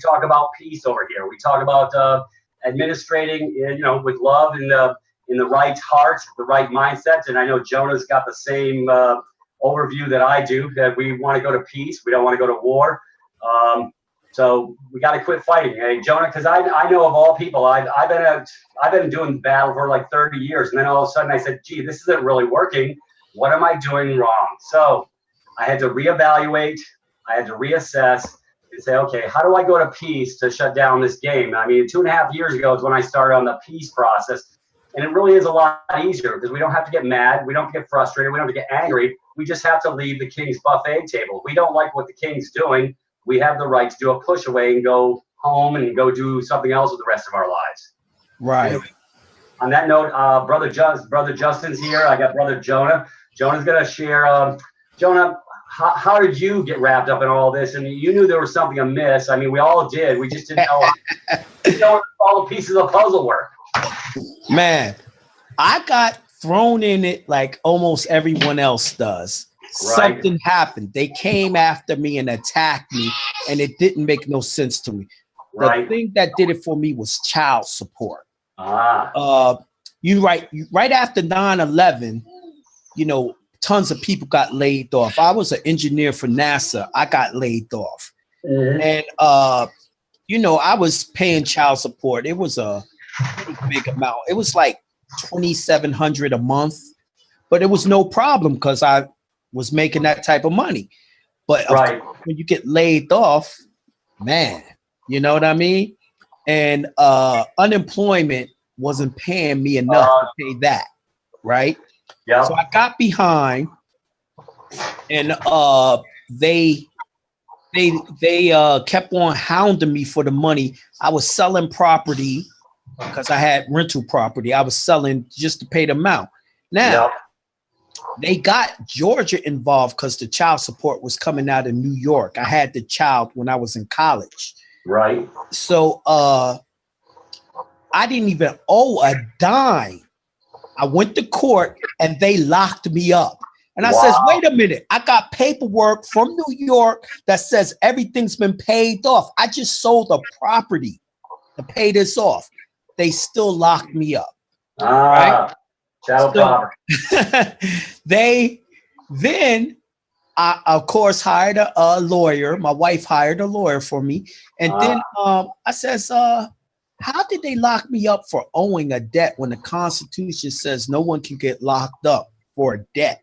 talk about peace over here. We talk about administrating, with love and in the right heart, the right mindset. And I know Jonah's got the same overview that I do, that we want to go to peace. We don't want to go to war. So we got to quit fighting, hey, Jonah, because I know of all people, I've been doing battle for like 30 years. And then all of a sudden I said, gee, this isn't really working. What am I doing wrong? So I had to reevaluate. I had to reassess and say, okay, how do I go to peace to shut down this game? I mean, 2.5 years ago is when I started on the peace process. And it really is a lot easier because we don't have to get mad. We don't have to get frustrated. We don't have to get angry. We just have to leave the king's buffet table. If we don't like what the king's doing, we have the right to do a push away and go home and go do something else with the rest of our lives. Right. Anyway, on that note, brother Justin's here. I got brother Jonah. Jonah's going to share. Jonah, how did you get wrapped up in all this? And you knew there was something amiss. I mean, we all did. We just didn't know all the pieces of the puzzle were. Man, I got thrown in it like almost everyone else does. Right. Something happened. They came after me and attacked me, and it didn't make no sense to me. The thing that did it for me was child support. Right after 9/11, tons of people got laid off. I was an engineer for NASA. I got laid off. Mm-hmm. And, I was paying child support. It was a big amount. It was like $2,700 a month, but it was no problem because I was making that type of money. But when you get laid off, man, you know what I mean? And unemployment wasn't paying me enough to pay that, right? Yeah. So I got behind, and they kept on hounding me for the money. I was selling property because I had rental property. I was selling just to pay them out. Now, they got Georgia involved because the child support was coming out of New York. I had the child when I was in college. Right. So I didn't even owe a dime. I went to court and they locked me up. And I says, wait a minute, I got paperwork from New York that says everything's been paid off. I just sold a property to pay this off. They still locked me up. Right? Property. I, of course, hired a lawyer. My wife hired a lawyer for me. And then I says, how did they lock me up for owing a debt when the Constitution says no one can get locked up for a debt?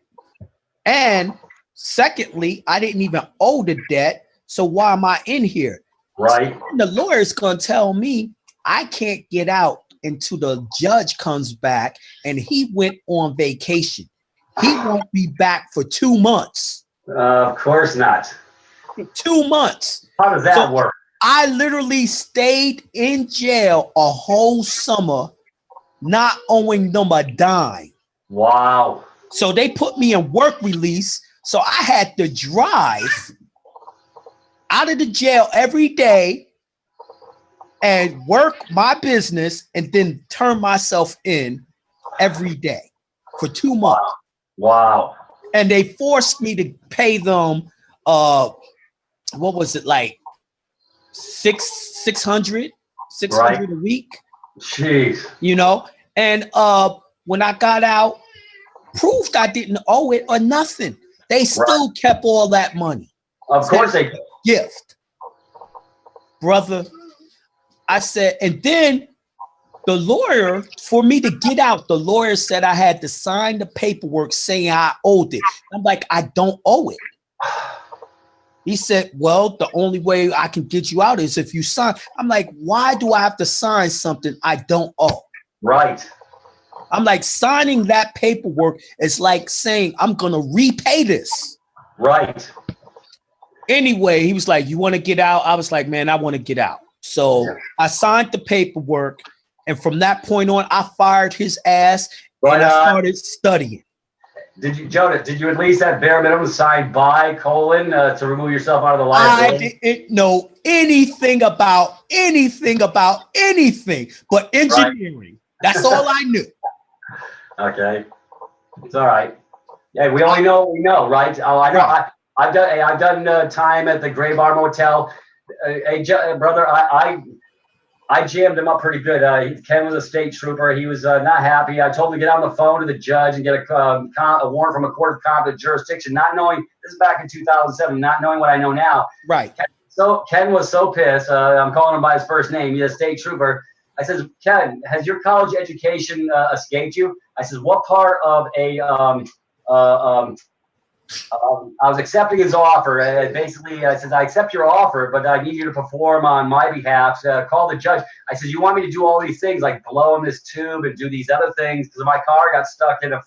And secondly, I didn't even owe the debt. So why am I in here? Right. So the lawyer's going to tell me I can't get out until the judge comes back, and he went on vacation. He won't be back for 2 months. Of course not. 2 months. How does that work? I literally stayed in jail a whole summer, not owing them a dime. Wow. So they put me in work release. So I had to drive out of the jail every day and work my business and then turn myself in every day for 2 months. Wow. And they forced me to pay them, what was it, like $600 a week? Jeez. And when I got out, proved I didn't owe it or nothing. They still kept all that money. Of course they did. Gift. Brother, I said, and then the lawyer, for me to get out, the lawyer said I had to sign the paperwork saying I owed it. I'm like, I don't owe it. He said, well, the only way I can get you out is if you sign. I'm like, why do I have to sign something I don't owe? Right. I'm like, signing that paperwork is like saying I'm going to repay this. Right. Anyway, he was like, you want to get out? I was like, man, I want to get out. So I signed the paperwork. And from that point on, I fired his ass and I started studying. Did you, Jonah, did you at least have bare minimum sign by colon to remove yourself out of the liability? I didn't know anything about anything but engineering. Right. That's all I knew. Okay. It's all right. Yeah, we only know what we know, right? Oh, I know. Right. I've done time at the Gray Bar Motel. Hey, brother, I jammed him up pretty good. Ken was a state trooper. He was not happy. I told him to get on the phone to the judge and get a warrant from a court of competent jurisdiction, not knowing, this is back in 2007, not knowing what I know now. Right. Ken was so pissed. I'm calling him by his first name. He's a state trooper. I says, Ken, has your college education escaped you? I says, what part of a I was accepting his offer. Basically, I said, I accept your offer, but I need you to perform on my behalf. Call the judge. I said, you want me to do all these things like blow in this tube and do these other things? Because my car got stuck in a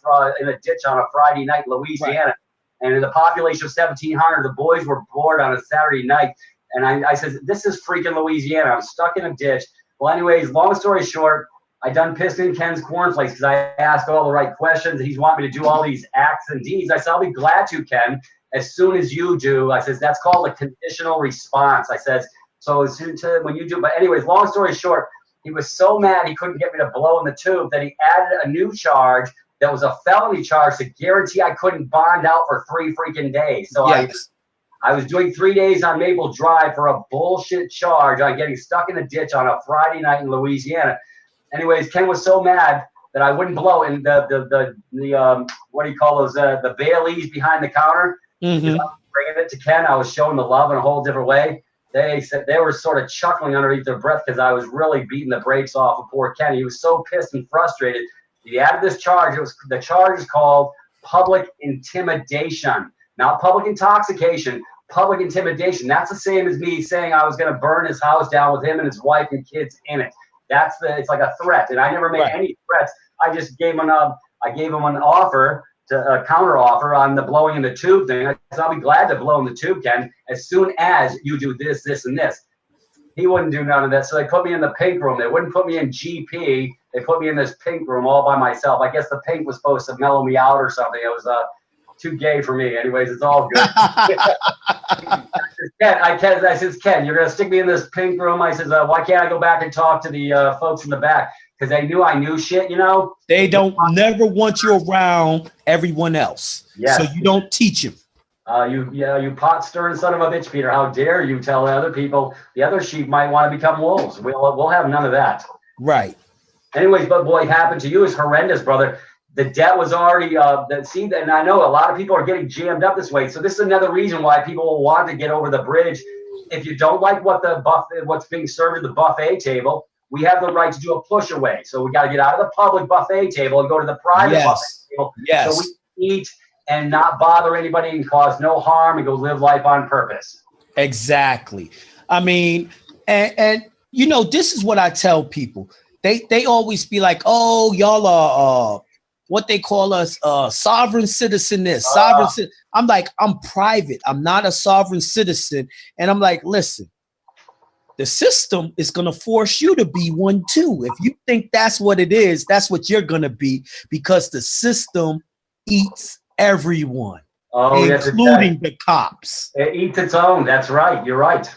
ditch on a Friday night in Louisiana. Right. And in the population of 1,700, the boys were bored on a Saturday night. And I said, this is freaking Louisiana. I'm stuck in a ditch. Well, anyways, long story short, I done pissed in Ken's cornflakes because I asked all the right questions. He's wanting me to do all these acts and deeds. I said, I'll be glad to, Ken, as soon as you do. I says, that's called a conditional response. I says, so as soon as when you do. But anyways, long story short, he was so mad he couldn't get me to blow in the tube that he added a new charge that was a felony charge to guarantee I couldn't bond out for 3 freaking days. So yes. I was doing 3 days on Maple Drive for a bullshit charge on getting stuck in a ditch on a Friday night in Louisiana. Anyways, Ken was so mad that I wouldn't blow. And the what do you call those? The Baileys behind the counter. Mm-hmm. I was bringing it to Ken. I was showing the love in a whole different way. They said they were sort of chuckling underneath their breath because I was really beating the brakes off of poor Ken. He was so pissed and frustrated. He added this charge. The charge is called public intimidation, not public intoxication. Public intimidation. That's the same as me saying I was going to burn his house down with him and his wife and kids in it. It's like a threat, and I never made any threats. I just gave him an offer, a counter offer on the blowing in the tube thing. I said, I'll be glad to blow in the tube, Ken, as soon as you do this, this, and this. He wouldn't do none of that, so they put me in the pink room. They wouldn't put me in GP. They put me in this pink room all by myself. I guess the pink was supposed to mellow me out or something. It was too gay for me. Anyways, it's all good. I said, Ken, you're going to stick me in this pink room. I said, why can't I go back and talk to the folks in the back? Because they knew I knew shit, you know? They don't never want you around everyone else. Yes. So you don't teach them. You pot stirring son of a bitch, Peter. How dare you tell the other people the other sheep might want to become wolves? We'll have none of that. Right. Anyways, but boy, happened to you is horrendous, brother. The debt was already, and I know a lot of people are getting jammed up this way. So this is another reason why people will want to get over the bridge. If you don't like what's being served at the buffet table, we have the right to do a push away. So we got to get out of the public buffet table and go to the private buffet table. Yes. So we eat and not bother anybody and cause no harm and go live life on purpose. Exactly. I mean, and you know, this is what I tell people. They always be like, oh, y'all are what they call us, sovereign citizen. I'm like, I'm private. I'm not a sovereign citizen. And I'm like, listen, the system is going to force you to be one too. If you think that's what it is, that's what you're going to be, because the system eats everyone, including the cops. It eats its own. That's right. You're right.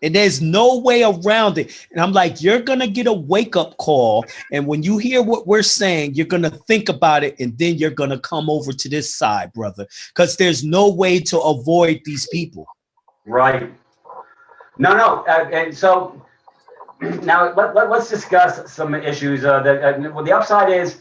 And there's no way around it. And I'm like, you're going to get a wake-up call. And when you hear what we're saying, you're going to think about it. And then you're going to come over to this side, brother, because there's no way to avoid these people. Right. No. And so now let's discuss some issues. The upside is,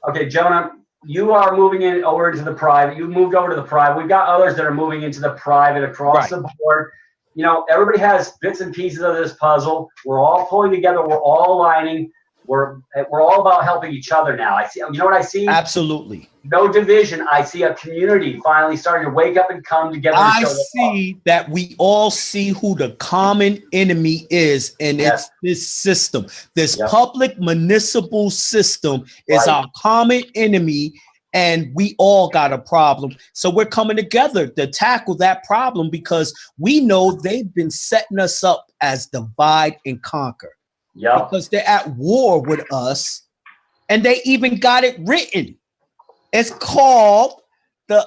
okay, Jonah, you are moving over into the private. You moved over to the private. We've got others that are moving into the private across the board. You know, everybody has bits and pieces of this puzzle. We're all pulling together. We're all aligning. We're all about helping each other now. I see. You know what I see? Absolutely. No division. I see a community finally starting to wake up and come together. I see that we all see who the common enemy is, and it's this system. This public municipal system is our common enemy. And we all got a problem. So we're coming together to tackle that problem because we know they've been setting us up as divide and conquer. Yeah. Because they're at war with us, and they even got it written. It's called the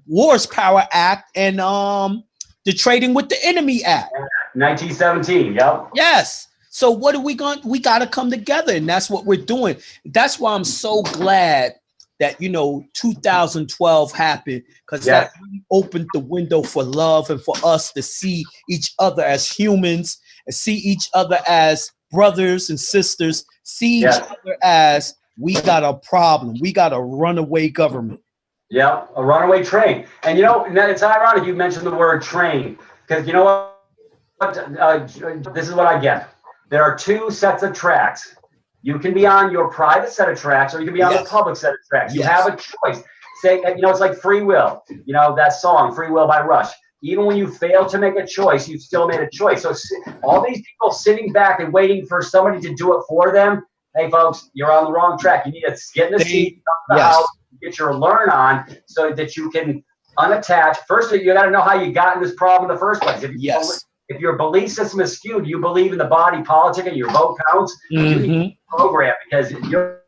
Wars Power Act and the Trading with the Enemy Act. 1917. Yep. Yes. So what are we going? We got to come together, and that's what we're doing. That's why I'm so glad that, you know, 2012 happened, because that really opened the window for love and for us to see each other as humans and see each other as brothers and sisters, see each other as we got a problem. We got a runaway government. Yeah, a runaway train. And, you know, it's ironic you mentioned the word train, because you know what? This is what I get. There are two sets of tracks. You can be on your private set of tracks, or you can be on the public set of tracks. You have a choice. Say, you know, it's like free will. You know, that song, Free Will by Rush. Even when you fail to make a choice, you still made a choice. So all these people sitting back and waiting for somebody to do it for them, hey, folks, you're on the wrong track. You need to get in the seat, come to the house, get your learn on so that you can unattach. First, you got to know how you got in this problem in the first place. If your belief system is skewed, you believe in the body politic and your vote counts, you need to program, because you're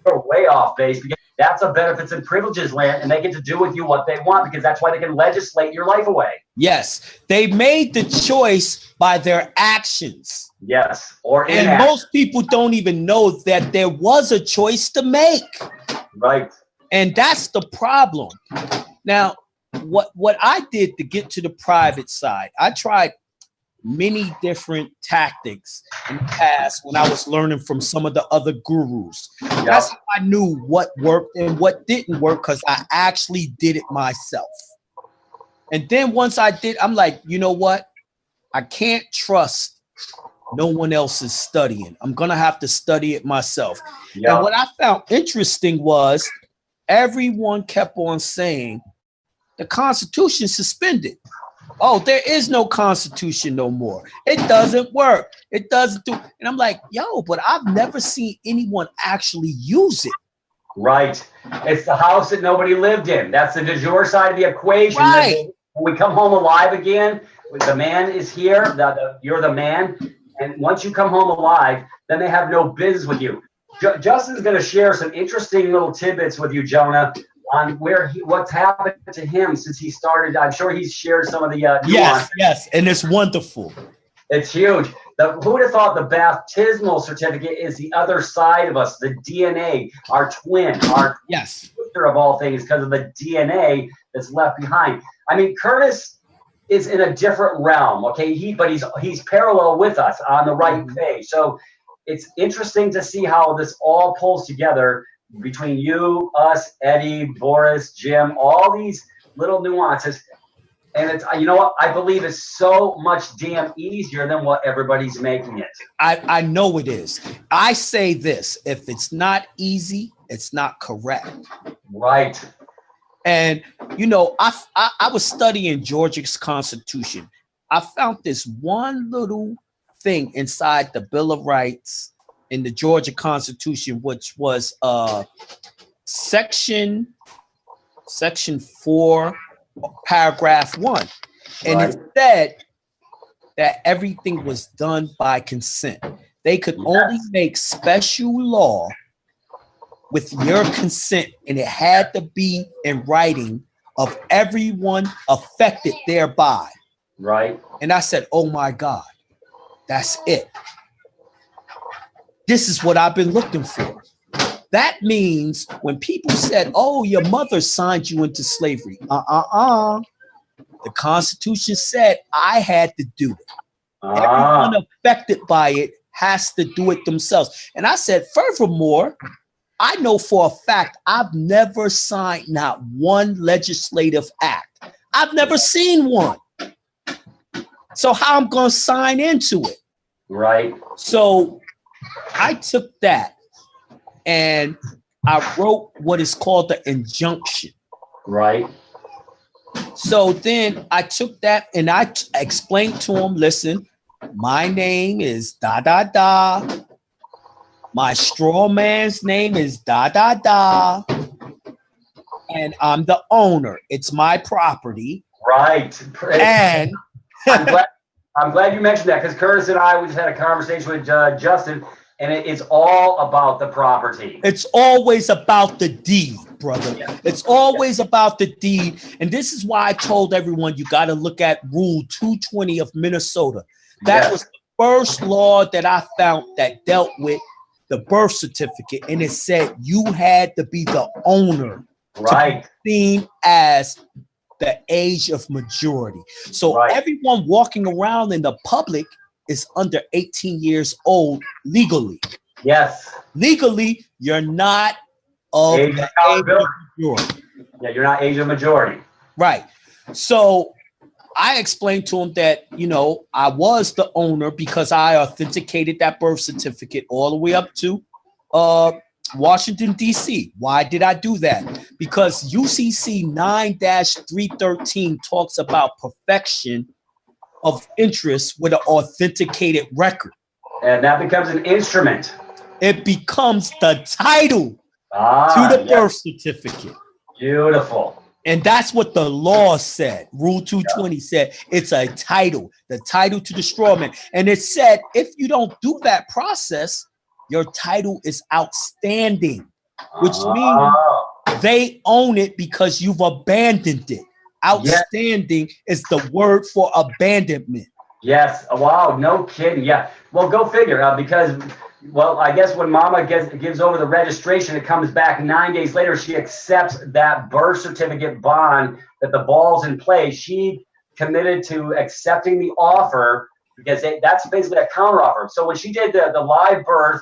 way off base, because that's a benefits and privileges land, and they get to do with you what they want, because that's why they can legislate your life away. Yes, they made the choice by their actions. Yes, or inaction. And most people don't even know that there was a choice to make. Right. And that's the problem. Now, what I did to get to the private side, I tried many different tactics in the past when I was learning from some of the other gurus. That's how I knew what worked and what didn't work, because I actually did it myself. And then once I did, I'm like, you know what? I can't trust no one else is studying. I'm going to have to study it myself. And what I found interesting was everyone kept on saying the Constitution suspended. Oh, there is no Constitution no more. It doesn't work. It doesn't do. And I'm like, yo, but I've never seen anyone actually use it. Right. It's the house that nobody lived in. That's the de jure side of the equation. Right. When we come home alive again, the man is here. You're the man. And once you come home alive, then they have no business with you. Justin's going to share some interesting little tidbits with you, Jonah, on what's happened to him since he started. I'm sure he's shared some of the nuance. Yes, and it's wonderful. It's huge. Who would have thought the baptismal certificate is the other side of us, the DNA, our twin, our sister of all things, because of the DNA that's left behind. I mean, Curtis is in a different realm, okay? But he's parallel with us on the right page. So it's interesting to see how this all pulls together between you, us, Eddie, Boris, Jim, all these little nuances. And it's, you know what, I believe it's so much damn easier than what everybody's making it. I know it is. I say this, if it's not easy, it's not correct. Right. And, you know, I was studying Georgia's Constitution. I found this one little thing inside the Bill of Rights in the Georgia Constitution, which was section 4, paragraph 1. And it said that everything was done by consent. They could only make special law with your consent, and it had to be in writing of everyone affected thereby. Right. And I said, oh my God, that's it. This is what I've been looking for. That means when people said, oh, your mother signed you into slavery. The Constitution said I had to do it. Everyone affected by it has to do it themselves. And I said, furthermore, I know for a fact I've never signed not one legislative act. I've never seen one. So how I'm going to sign into it? Right. So I took that and I wrote what is called the injunction. Right. So then I took that and I explained to him, listen, my name is da, da, da. My straw man's name is da, da, da. And I'm the owner. It's my property. Right. And I'm glad you mentioned that, because Curtis and I, we just had a conversation with Justin, and it's all about the property. It's always about the deed, brother. Yeah. It's always about the deed. And this is why I told everyone you got to look at Rule 220 of Minnesota. That was the first law that I found that dealt with the birth certificate, and it said you had to be the owner, right, to be seen as the age of majority. So everyone walking around in the public is under 18 years old legally. Yes. Legally, you're not of age the of age of majority. Yeah, you're not age of majority. Right. So I explained to him that, you know, I was the owner because I authenticated that birth certificate all the way up to Washington, D.C. Why did I do that? Because UCC 9-313 talks about perfection of interest with an authenticated record. And that becomes an instrument. It becomes the title to the birth certificate. Beautiful. And that's what the law said. Rule 220 said it's a title, the title to the straw man. And it said if you don't do that process, your title is outstanding, which means they own it because you've abandoned it. Outstanding is the word for abandonment. Yes. Wow. No kidding. Yeah. Well, go figure. Because, well, I guess when Mama gives over the registration, it comes back 9 days later. She accepts that birth certificate bond that the ball's in play. She committed to accepting the offer because that's basically a counteroffer. So when she did the live birth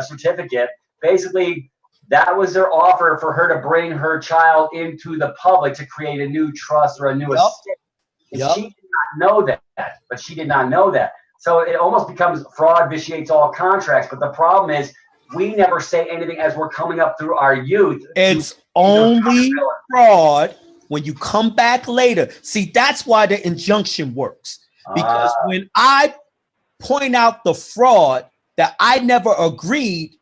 certificate, basically that was their offer for her to bring her child into the public to create a new trust or a new estate. And she did not know that, but she did not know that. So it almost becomes fraud vitiates all contracts. But the problem is we never say anything as we're coming up through our youth. It's only fraud when you come back later. See, that's why the injunction works. Because when I point out the fraud that I never agreed,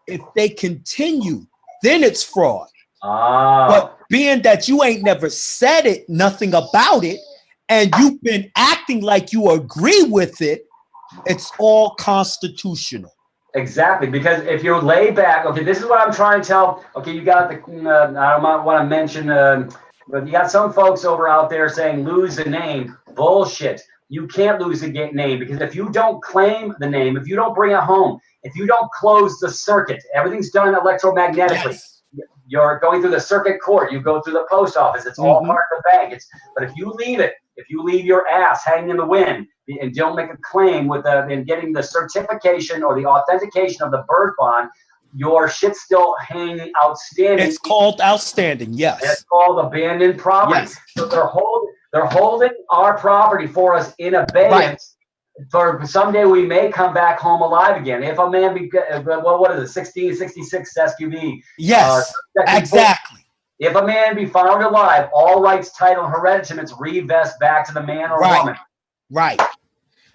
if they continue, then it's fraud. But being that you ain't never said it, nothing about it, and you've been acting like you agree with it, it's all constitutional. Exactly, because if you're laid back, okay, this is what I'm trying to tell. Okay, you got the, I don't want to mention, but you got some folks over out there saying lose the name. Bullshit. You can't lose the name because if you don't claim the name, if you don't bring it home, if you don't close the circuit, everything's done electromagnetically. Yes. You're going through the circuit court. You go through the post office. It's all part of the bank. But if you leave it, if you leave your ass hanging in the wind and don't make a claim with in getting the certification or the authentication of the birth bond, your shit's still hanging outstanding. It's called outstanding. Yes. And it's called abandoned property. Yes. So they're holding our property for us in abeyance. For someday we may come back home alive again. If a man what is it, 1666 SQB? Yes, exactly. If a man be found alive, all rights, title, and hereditaments revest back to the man or woman. Right.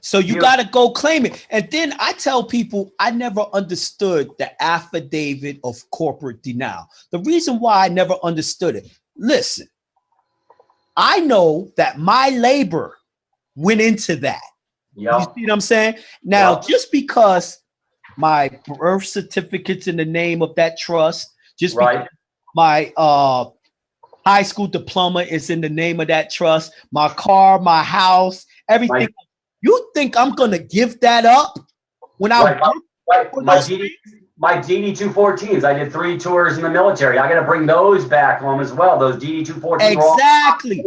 So you got to go claim it. And then I tell people I never understood the affidavit of corporate denial. The reason why I never understood it, listen, I know that my labor went into that. Yep. You see what I'm saying? Now, just because my birth certificate's in the name of that trust, just because my high school diploma is in the name of that trust, my car, my house, everything. You think I'm going to give that up when I my DD-214s, I did 3 tours in the military. I got to bring those back home as well. Those DD-214s. Exactly.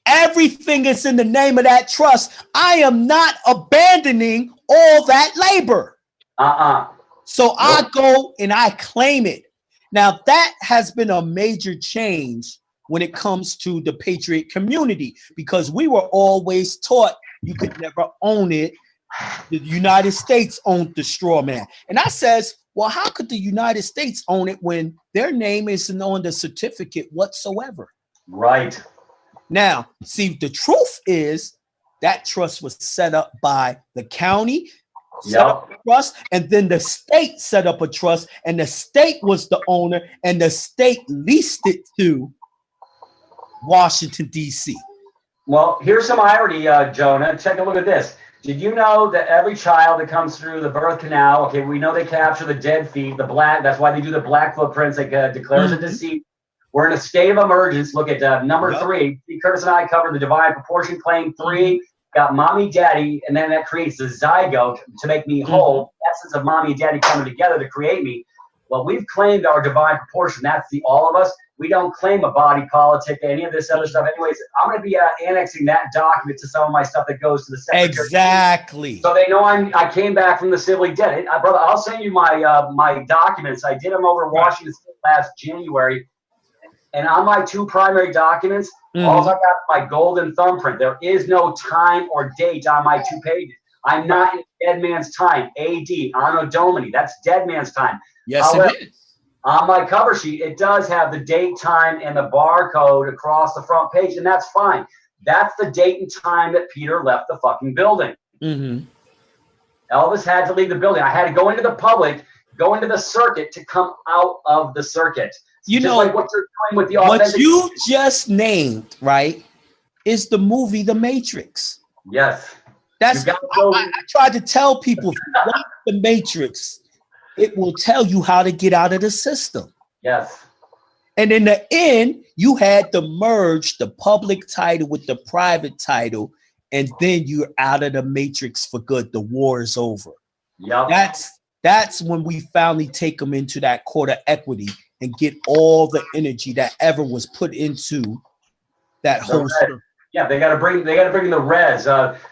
Everything is in the name of that trust. I am not abandoning all that labor. So I go and I claim it. Now that has been a major change when it comes to the patriot community, because we were always taught you could never own it. The United States owned the straw man. And I says, well, how could the United States own it when their name isn't on the certificate whatsoever? Right. Now, see, the truth is that trust was set up by the county, set up a trust, and then the state set up a trust, and the state was the owner, and the state leased it to Washington, D.C. Well, here's some irony, Jonah. Take a look at this. Did you know that every child that comes through the birth canal, okay, we know they capture the dead feet, the black, that's why they do the black footprints, like declares a deceased. We're in a state of emergence. Look at number 3. Curtis and I covered the divine proportion claim 3, got mommy, daddy, and then that creates the zygote to make me whole. essence of mommy and daddy coming together to create me. Well, we've claimed our divine proportion. That's the all of us. We don't claim a body politic, any of this other stuff. Anyways, I'm going to be annexing that document to some of my stuff that goes to the secretary. Exactly. So they know I came back from the civilly dead. Brother, I'll send you my my documents. I did them over Washington State last January. And on my 2 primary documents, all I got is my golden thumbprint. There is no time or date on my 2 pages. I'm not in dead man's time. AD, Anno Domini. That's dead man's time. Yes, however, it is. On my cover sheet, it does have the date, time, and the barcode across the front page, and that's fine. That's the date and time that Peter left the fucking building. Elvis had to leave the building. I had to go into the public, go into the circuit to come out of the circuit. You just know like what you're doing with the what you just named, right, is the movie The Matrix. Yes. That's I tried to tell people, if you watch The Matrix, it will tell you how to get out of the system. Yes. And in the end, you had to merge the public title with the private title, and then you're out of the matrix for good. The war is over. Yep. That's when we finally take them into that court of equity and get all the energy that ever was put into that whole stuff. Yeah, they got to bring the res.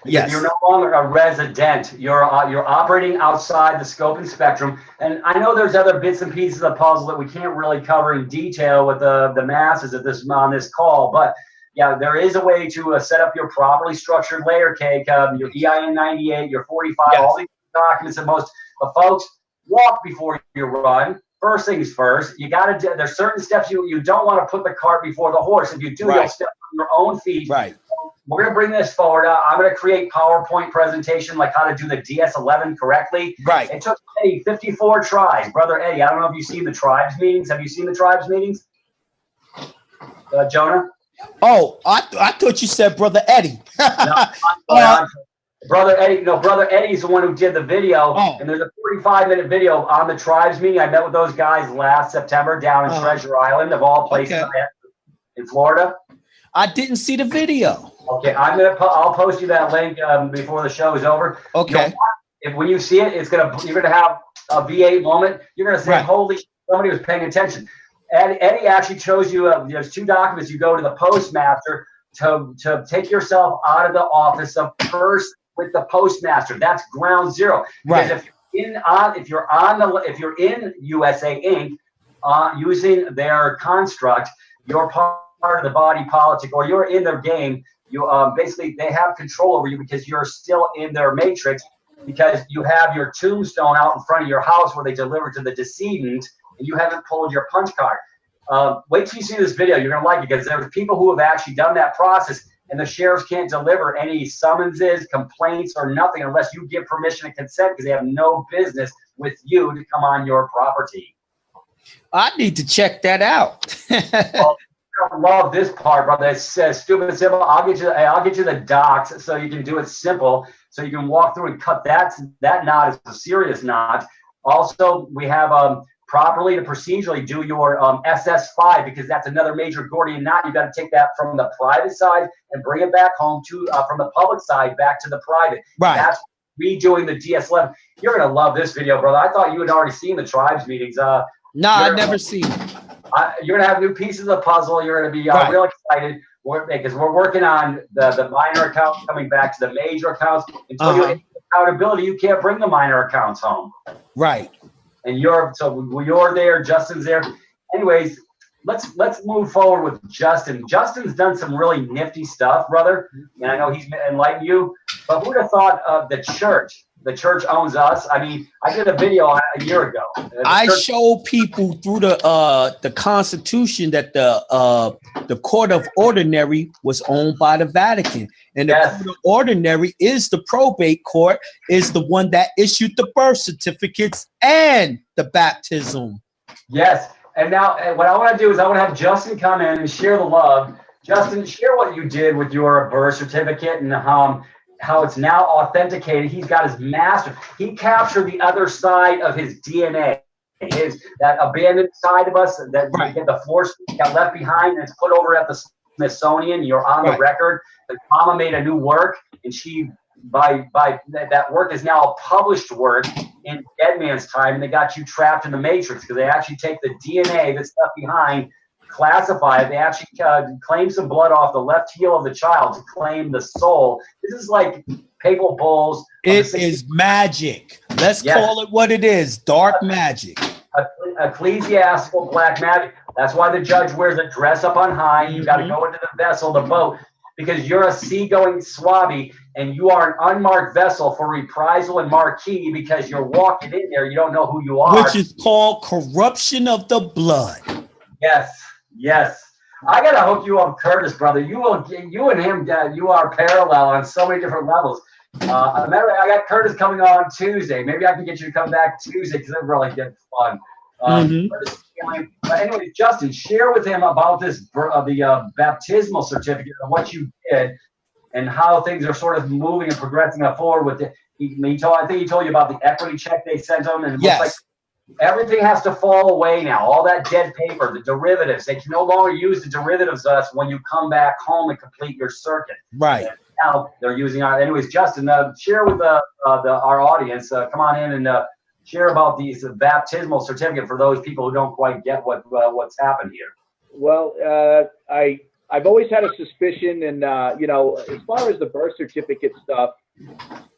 Yes. You're no longer a resident. You're operating outside the scope and spectrum. And I know there's other bits and pieces of the puzzle that we can't really cover in detail with the masses on this call. But yeah, there is a way to set up your properly structured layer cake, your EIN 98, your 45, all these documents. And most, but folks, walk before you run. First things first. You got to. There's certain steps you don't want to put the cart before the horse. If you do, you'll step on your own feet. Right. We're going to bring this forward. I'm going to create PowerPoint presentation like how to do the DS11 correctly. Right. It took Eddie 54 tries. Brother Eddie, I don't know if you've seen the tribes meetings. Have you seen the tribes meetings? Jonah? Oh, I thought you said Brother Eddie. Brother Eddie, Brother Eddie's the one who did the video, and there's a 45-minute video on the tribes meeting. I met with those guys last September down in Treasure Island, of all places, in Florida. I didn't see the video. Okay, I'll post you that link before the show is over. Okay. If when you see it, you're gonna have a V8 moment. You're gonna say, "Holy shit, somebody was paying attention." Eddie actually shows you there's 2 documents. You go to the postmaster to take yourself out of the office of first with the postmaster. That's ground zero. Because if you're in USA Inc. Using their construct, you're part of the body politic, or you're in their game. You basically they have control over you because you're still in their matrix, because you have your tombstone out in front of your house where they deliver to the decedent, and you haven't pulled your punch card. Wait till you see this video. You're gonna like it, because there's people who have actually done that process. And the sheriffs can't deliver any summonses, complaints, or nothing unless you give permission and consent, because they have no business with you to come on your property. I need to check that out. Well, I love this part, brother. It says stupid and simple. I'll get you the docs so you can do it simple, so you can walk through and cut that knot is a serious knot. Also, we have properly to procedurally do your SS5, because that's another major Gordian knot. You got to take that from the private side and bring it back home to from the public side back to the private. Right. That's redoing the DS11. You're gonna love this video, brother. I thought you had already seen the tribes meetings. No, I've never seen it. You're gonna have new pieces of the puzzle. You're gonna be real excited because we're working on the minor accounts coming back to the major accounts. Until you have accountability, you can't bring the minor accounts home. Right. And you're there, Justin's there. Anyways, let's move forward with Justin. Justin's done some really nifty stuff, brother. And I know he's enlightened you. But who'd have thought of the church? The church owns us. I mean, I did a video a year ago. I showed people through the Constitution that the Court of Ordinary was owned by the Vatican, and the Court of Ordinary is the probate court, is the one that issued the birth certificates and the baptism. Yes, and now what I want to do is I want to have Justin come in and share the love. Justin, share what you did with your birth certificate and how it's now authenticated. He's got his master. He captured the other side of his DNA, that abandoned side of us that the force got left behind, and it's put over at the Smithsonian. You're on the record. The mama made a new work, and she by that work is now a published work. in Dead Man's time, and they got you trapped in the Matrix because they actually take the DNA that's left behind, classify it. They actually claim some blood off the left heel of the child to claim the soul. This is like papal bulls. It is magic. Let's call it what it is. Dark magic. Ecclesiastical black magic. That's why the judge wears a dress up on high. You got to go into the vessel, the boat, because you're a seagoing swabby and you are an unmarked vessel for reprisal and marquee because you're walking in there. You don't know who you are. Which is called corruption of the blood. Yes. Yes. I got to hook you up, Curtis, brother. You and him, you are parallel on so many different levels. I got Curtis coming on Tuesday. Maybe I can get you to come back Tuesday because it really gets fun. But anyway, Justin, share with him about this the baptismal certificate and what you did and how things are sort of moving and progressing forward with it. I think he told you about the equity check they sent him, and it looks like everything has to fall away now. All that dead paper, the derivatives, they can no longer use the derivatives when you come back home and complete your circuit. Right. And now they're using anyways, Justin, share with our audience. Come on in and share about these baptismal certificate for those people who don't quite get what's happened here. Well, I've always had a suspicion, and as far as the birth certificate stuff,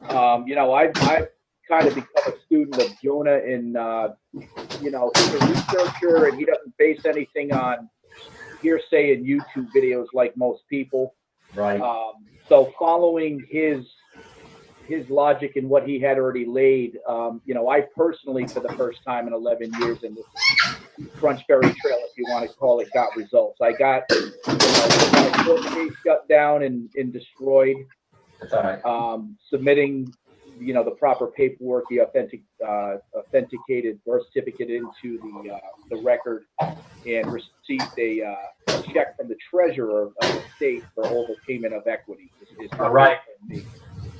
I've kind of become a student of Jonah, and he's a researcher, and he doesn't base anything on hearsay and YouTube videos like most people. Right. So following his logic and what he had already laid, I personally, for the first time in 11 years in this Crunchberry Trail, if you want to call it, got results. I got my court case shut down and destroyed. That's all right. Submitting, the proper paperwork, the authenticated birth certificate into the record, and received a check from the treasurer of the state for overpayment of equity. All right.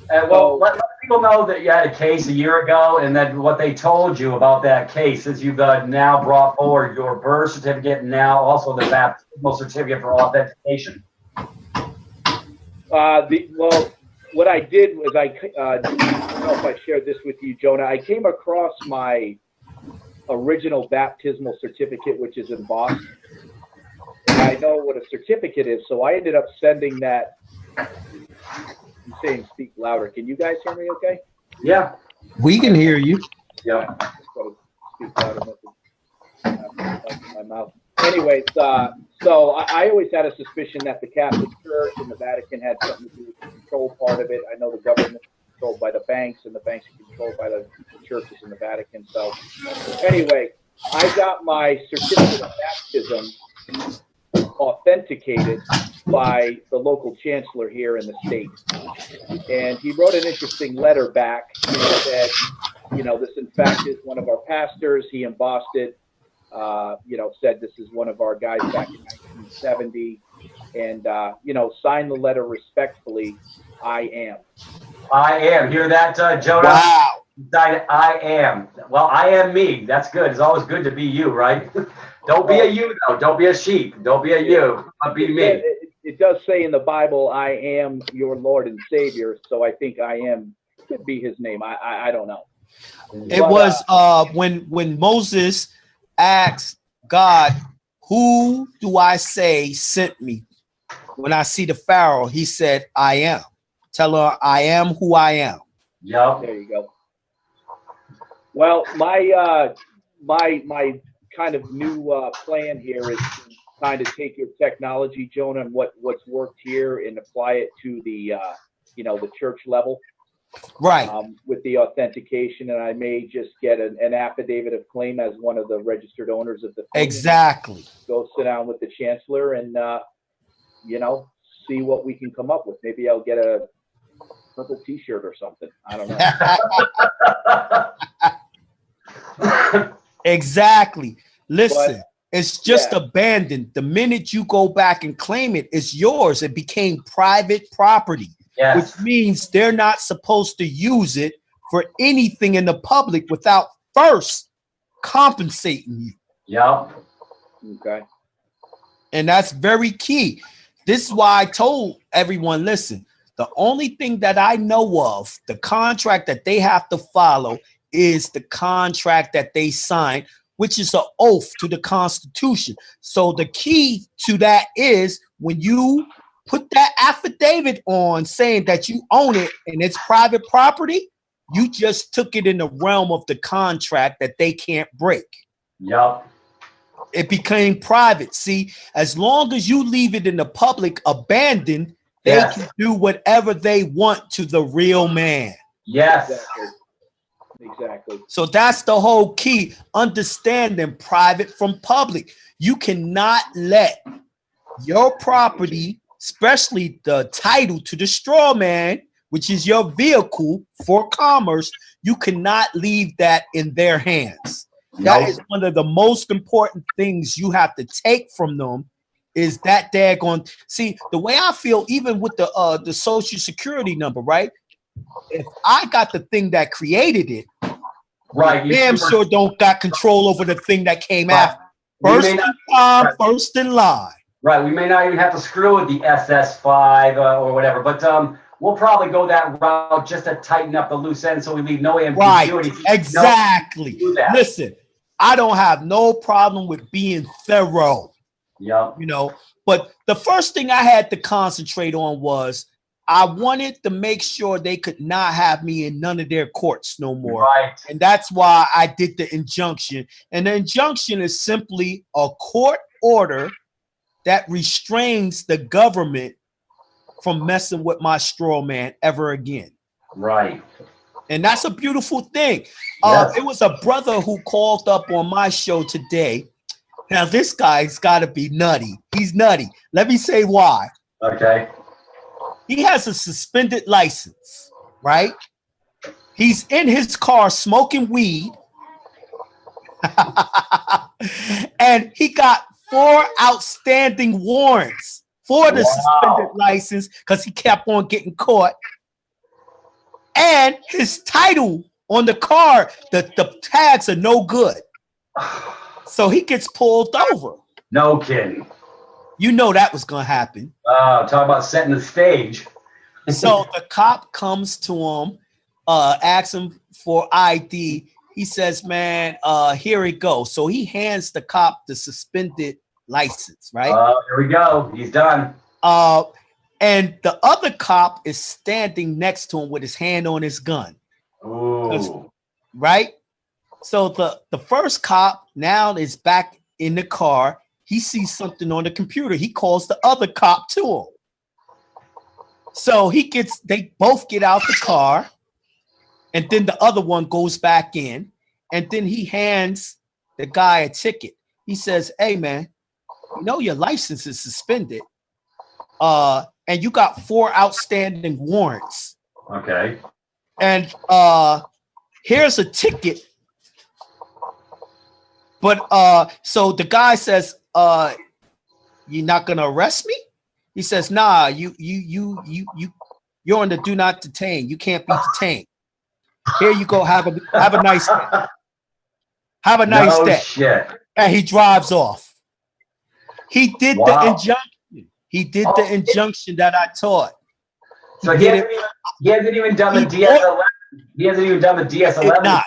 Well, let people know that you had a case a year ago, and that what they told you about that case is you've now brought forward your birth certificate and now also the baptismal certificate for authentication. What I did was I don't know if I shared this with you, Jonah. I came across my original baptismal certificate, which is embossed. And I know what a certificate is, so I ended up sending that. I'm saying speak louder. Can you guys hear me okay? Yeah. We can hear you. Yeah. Speak louder. My mouth. Anyways, so I always had a suspicion that the Catholic Church and the Vatican had something to do with the control part of it. I know the government is controlled by the banks, and the banks are controlled by the churches and the Vatican. So anyway, I got my certificate of baptism authenticated by the local chancellor here in the state. And he wrote an interesting letter back. He said, this in fact is one of our pastors. He embossed it. Said this is one of our guys back in 1970, and signed the letter respectfully. I am. I am. Hear that, Jonah? Wow. I am. Well, I am me. That's good. It's always good to be you, right? Don't be a you, though. Don't be a sheep. Don't be a you. But be me. It does say in the Bible, I am your Lord and Savior. So I think I am could be his name. I don't know. It was when Moses asked God, who do I say sent me? When I see the Pharaoh, he said, I am. Tell her I am who I am. Yep. There you go. Well, my kind of new plan here is to kind of take your technology, Jonah, and what's worked here and apply it to the the church level. Right. With the authentication, and I may just get an affidavit of claim as one of the registered owners of the thing. Exactly. Go sit down with the chancellor and see what we can come up with. Maybe I'll get a purple T-shirt or something. I don't know. Exactly. Listen, it's just abandoned. The minute you go back and claim it, it's yours. It became private property. Yes. Which means they're not supposed to use it for anything in the public without first compensating you. Yep. Okay. And that's very key. This is why I told everyone, listen, the only thing that I know of, the contract that they have to follow is the contract that they signed, which is an oath to the Constitution. So the key to that is when you put that affidavit on saying that you own it and it's private property, you just took it in the realm of the contract that they can't break. Yep. It became private. See, as long as you leave it in the public abandoned, they can do whatever they want to the real man. Yes. Exactly. So that's the whole key. Understanding private from public. You cannot let your property, especially the title to the straw man, which is your vehicle for commerce, you cannot leave that in their hands. That is one of the most important things you have to take from them, is that daggone. See, the way I feel, even with the social security number, right? If I got the thing that created it, right, you damn sure don't got control over the thing that came after. First in time, first in line. Right, we may not even have to screw with the SS5 or whatever, but we'll probably go that route just to tighten up the loose end so we leave no ambiguity. Right, exactly. Listen, I don't have no problem with being thorough. Yep. You know, but the first thing I had to concentrate on was I wanted to make sure they could not have me in none of their courts no more. Right. And that's why I did the injunction. And the injunction is simply a court order that restrains the government from messing with my straw man ever again. Right. And that's a beautiful thing. Yes. It was a brother who called up on my show today. Now, this guy's got to be nutty. He's nutty. Let me say why. Okay. He has a suspended license, right? He's in his car smoking weed. And he got 4 outstanding warrants for the suspended license because he kept on getting caught. And his title on the car, the tags are no good. So he gets pulled over. No kidding. You know that was going to happen. Talk about setting the stage. So the cop comes to him, asks him for ID. He says, man, here it goes. So he hands the cop the suspended license, right? Here we go. He's done. And the other cop is standing next to him with his hand on his gun. Ooh. Right? So the first cop now is back in the car. He sees something on the computer. He calls the other cop to him. So they both get out the car, and then the other one goes back in, and then he hands the guy a ticket. He says, hey man, you know your license is suspended. And you got 4 outstanding warrants. Okay. And here's a ticket. But so the guy says, you're not gonna arrest me? He says, nah, you're on the do not detain. You can't be detained. Here you go. Have a nice day. Have a nice day. Shit. And he drives off. He did the injunction. He did the injunction that I taught. So he hasn't even done the DS11. He hasn't even done the DS11. Not.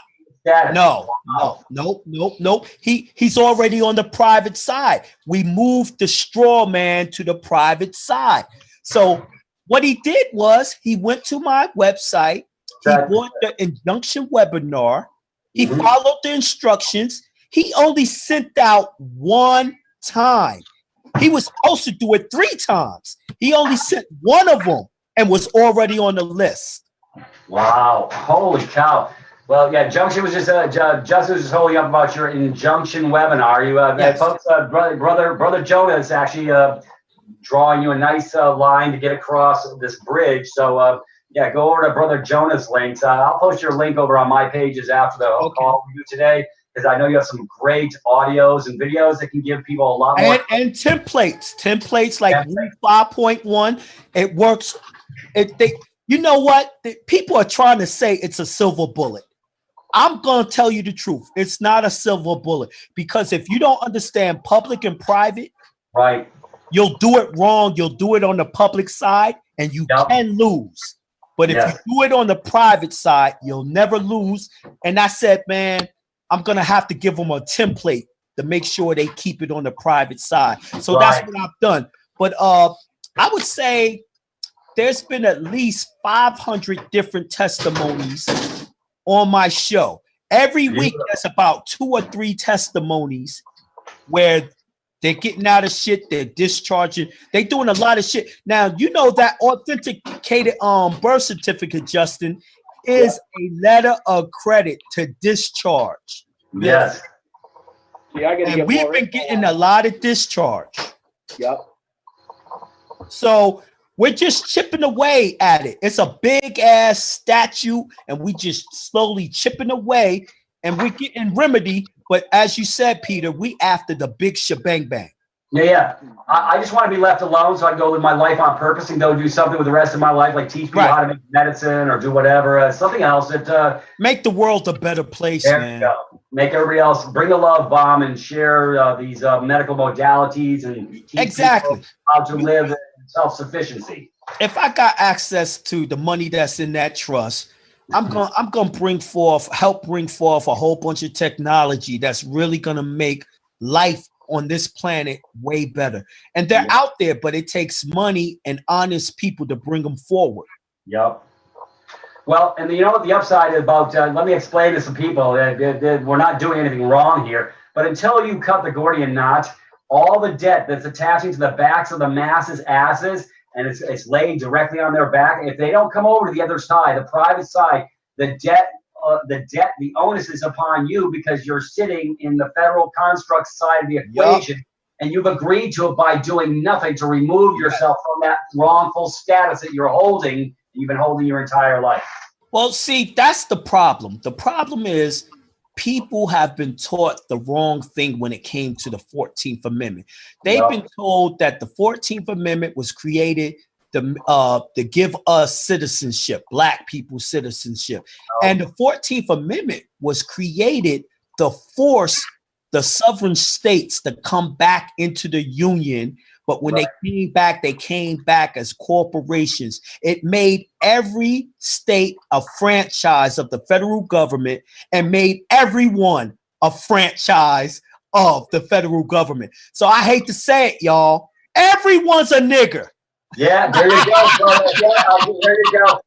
Nope. He's already on the private side. We moved the straw man to the private side. So what he did was he went to my website. He bought the injunction webinar. He followed the instructions. He only sent out 1 time. He was supposed to do it 3 times. He only sent 1 of them and was already on the list. Wow. Holy cow. Well, yeah, Junction was just Justin was just holding up about your injunction webinar. You, yes. Folks, brother Jonah is actually drawing you a nice line to get across this bridge. So, yeah, go over to Brother Jonah's links. I'll post your link over on my pages after the call we do today, because I know you have some great audios and videos that can give people a lot more. And templates like 5.1. It works. You know what? People are trying to say it's a silver bullet. I'm going to tell you the truth. It's not a silver bullet, because if you don't understand public and private, right, you'll do it wrong. You'll do it on the public side, and you can lose. But if you do it on the private side, you'll never lose. And I said, man, I'm going to have to give them a template to make sure they keep it on the private side. So that's what I've done. But I would say there's been at least 500 different testimonies on my show. Every week, there's about 2 or 3 testimonies where they're getting out of shit, they're discharging, they're doing a lot of shit. Now, you know that authenticated birth certificate, Justin, is a letter of credit to discharge. Yes. See, and we've been getting a lot of discharge. Yep. So we're just chipping away at it. It's a big ass statue, and we just slowly chipping away, and we're getting remedy. But as you said, Peter, we after the big shebang bang. Yeah. I just want to be left alone so I can go live my life on purpose and go do something with the rest of my life, like teach people how to make medicine or do whatever, something else that make the world a better place, man. Go. Make everybody else, bring the love bomb and share these medical modalities and teach people how to live in self-sufficiency. If I got access to the money that's in that trust, I'm gonna help bring forth a whole bunch of technology that's really gonna make life on this planet way better. And they're out there, but it takes money and honest people to bring them forward. Yep. Well, and you know what the upside is about, let me explain to some people that we're not doing anything wrong here, but until you cut the Gordian knot, all the debt that's attaching to the backs of the masses' asses, and it's laid directly on their back, if they don't come over to the other side, the private side, the onus is upon you because you're sitting in the federal construct side of the equation, and you've agreed to it by doing nothing to remove yourself from that wrongful status that you're holding. You've been holding your entire life. Well, see, that's the problem. The problem is people have been taught the wrong thing when it came to the 14th Amendment. They've been told that the 14th Amendment was created to give us citizenship, Black people citizenship. And the 14th Amendment was created to force the sovereign states to come back into the Union. But when they came back as corporations. It made every state a franchise of the federal government and made everyone a franchise of the federal government. So I hate to say it, y'all. Everyone's a nigger. Yeah, there you go. There you go.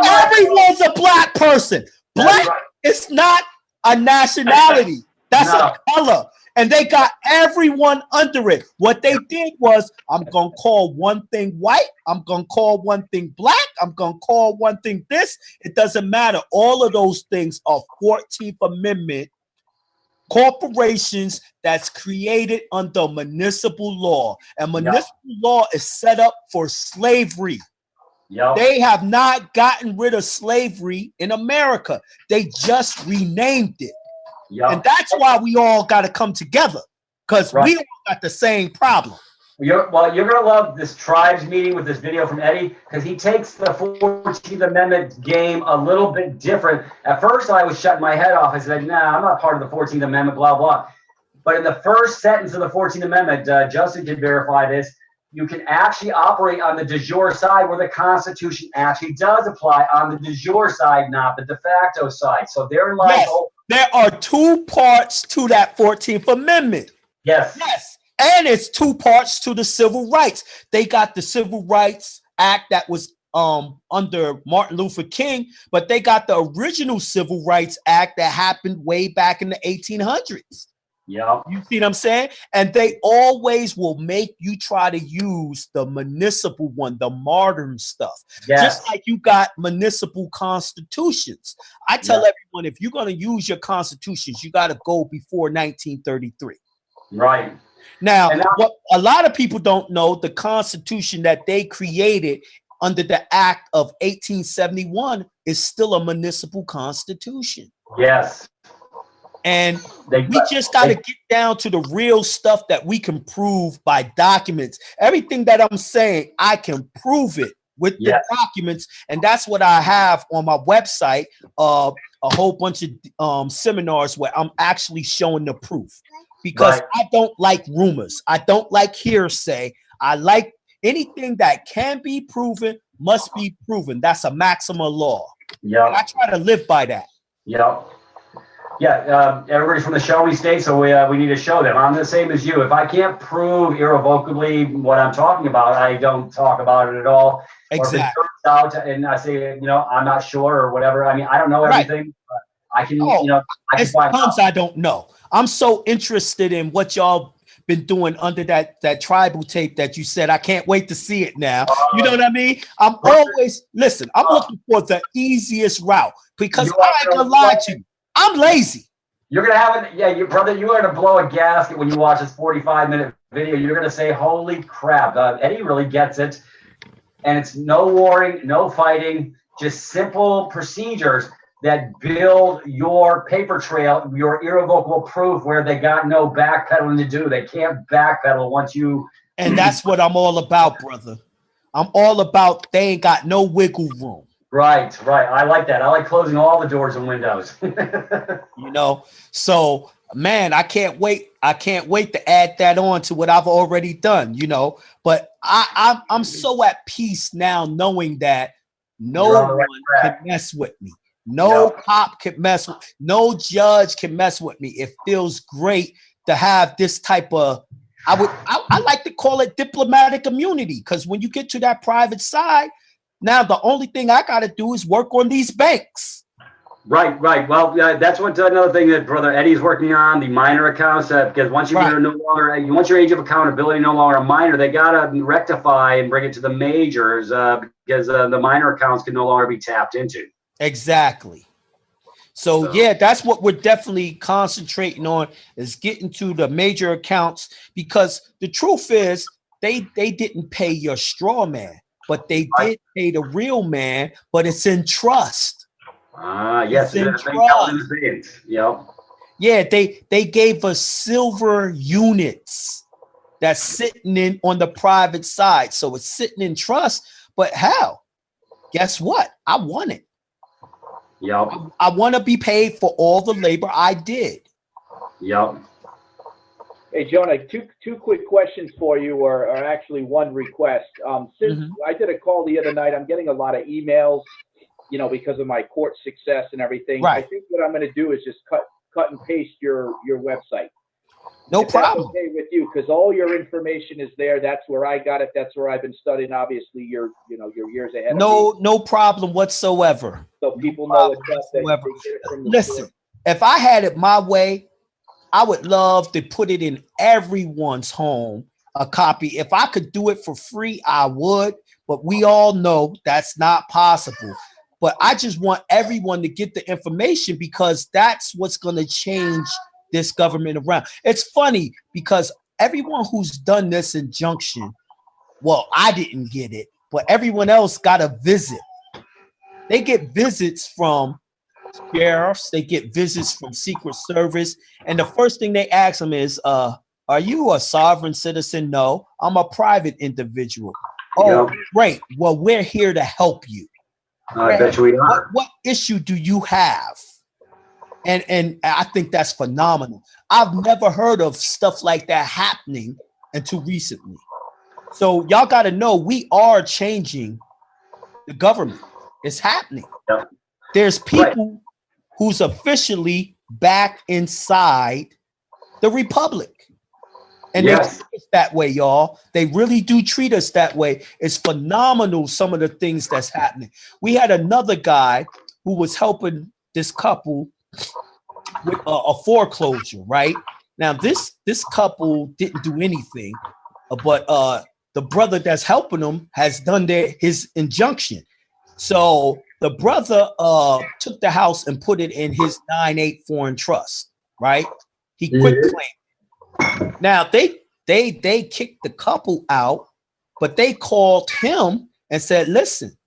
Everyone's a Black person. Black is not a nationality. That's a color. And they got everyone under it. What they did was, I'm going to call one thing white. I'm going to call one thing Black. I'm going to call one thing this. It doesn't matter. All of those things are 14th Amendment corporations that's created under municipal law. And municipal law is set up for slavery. They have not gotten rid of slavery in America. They just renamed it. And that's why we all got to come together, because we all got the same problem. You're going to love this tribes meeting with this video from Eddie, because he takes the 14th Amendment game a little bit different. At first, I was shutting my head off. I said, nah, I'm not part of the 14th Amendment, blah, blah. But in the first sentence of the 14th Amendment, Justin can verify this, you can actually operate on the de jure side where the Constitution actually does apply on the de jure side, not the de facto side. So therein lies there are 2 parts to that 14th Amendment. Yes. And it's 2 parts to the civil rights. They got the Civil Rights Act that was under Martin Luther King, but they got the original Civil Rights Act that happened way back in the 1800s. Yeah. You see what I'm saying? And they always will make you try to use the municipal one, the modern stuff. Just like you got municipal constitutions. I tell everyone, if you're going to use your constitutions, you got to go before 1933. Right. Now, what a lot of people don't know, the constitution that they created under the Act of 1871 is still a municipal constitution. Yes. And we just got to get down to the real stuff that we can prove by documents. Everything that I'm saying, I can prove it with the documents. And that's what I have on my website, a whole bunch of seminars where I'm actually showing the proof. Because I don't like rumors. I don't like hearsay. I like anything that can be proven must be proven. That's a maximum law. Yeah. I try to live by that. Yep. Yeah, everybody's from the show-me state, so we need to show them. I'm the same as you. If I can't prove irrevocably what I'm talking about, I don't talk about it at all. Exactly. Or if it turns out and I say, I'm not sure or whatever. I mean, I don't know everything. But I can, I can find tons I don't know. I'm so interested in what y'all been doing under that tribal tape that you said. I can't wait to see it now. You know what I mean? I'm always, listen, I'm looking for the easiest route because I ain't gonna lie to you. I'm lazy. You're gonna have it, yeah, brother. You are gonna blow a gasket when you watch this 45-minute video. You're gonna say, "Holy crap!" Eddie really gets it, and it's no warring, no fighting, just simple procedures that build your paper trail, your irrevocable proof, where they got no backpedaling to do. They can't backpedal once you. And that's what I'm all about, brother. I'm all about they ain't got no wiggle room. Right. I like that. I like closing all the doors and windows. So man, I can't wait. I can't wait to add that on to what I've already done, But I'm so at peace now knowing that no one can mess with me. No cop can mess with, no judge can mess with me. It feels great to have this type of, I like to call it diplomatic immunity, because when you get to that private side, now the only thing I got to do is work on these banks. Right. Well, that's what another thing that Brother Eddie's working on, the minor accounts, because once you're no longer, once your age of accountability no longer a minor, they got to rectify and bring it to the majors because the minor accounts can no longer be tapped into. Exactly. So yeah, that's what we're definitely concentrating on, is getting to the major accounts, because the truth is they didn't pay your straw man, but they did pay the real man, but it's in trust. Yes, it's in trust. Yep. Yeah, they gave us silver units that's sitting on the private side. So it's sitting in trust, but hell, guess what? I want it. Yep. I want to be paid for all the labor I did. Yep. Hey, Jonah, two quick questions for you, or actually one request. Since I did a call the other night, I'm getting a lot of emails, because of my court success and everything. Right. I think what I'm going to do is just cut and paste your website. No problem. That's okay with you, because all your information is there. That's where I got it. That's where I've been studying. Obviously, you're years ahead of me. No problem whatsoever. So people know it's Listen, if I had it my way, I would love to put it in everyone's home, a copy. If I could do it for free, I would, but we all know that's not possible. But I just want everyone to get the information, because that's what's going to change this government around. It's funny because everyone who's done this injunction, well, I didn't get it, but everyone else got a visit. They get visits from sheriffs, they get visits from Secret Service, and the first thing they ask them is, are you a sovereign citizen? No, I'm a private individual. Oh, great. Well, we're here to help you. I bet you we are. What issue do you have? And I think that's phenomenal. I've never heard of stuff like that happening until recently. So y'all got to know we are changing the government. It's happening. Yep. There's people who's officially back inside the republic. And they treat us that way, y'all. They really do treat us that way. It's phenomenal, some of the things that's happening. We had another guy who was helping this couple with a foreclosure, right? Now, this couple didn't do anything, but the brother that's helping them has done his injunction. So the brother took the house and put it in his 9(8) foreign trust, right? He quit claim. Now they kicked the couple out, but they called him and said, "Listen,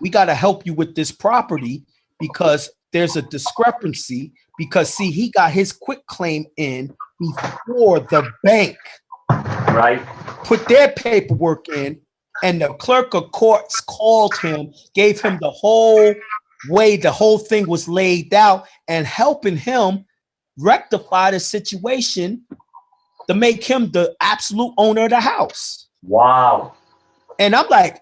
we got to help you with this property because there's a discrepancy. Because see, he got his quit claim in before the bank, right? Put their paperwork in, and the clerk of courts called him, gave him the whole way the whole thing was laid out, and helping him rectify the situation to make him the absolute owner of the house." Wow. And I'm like,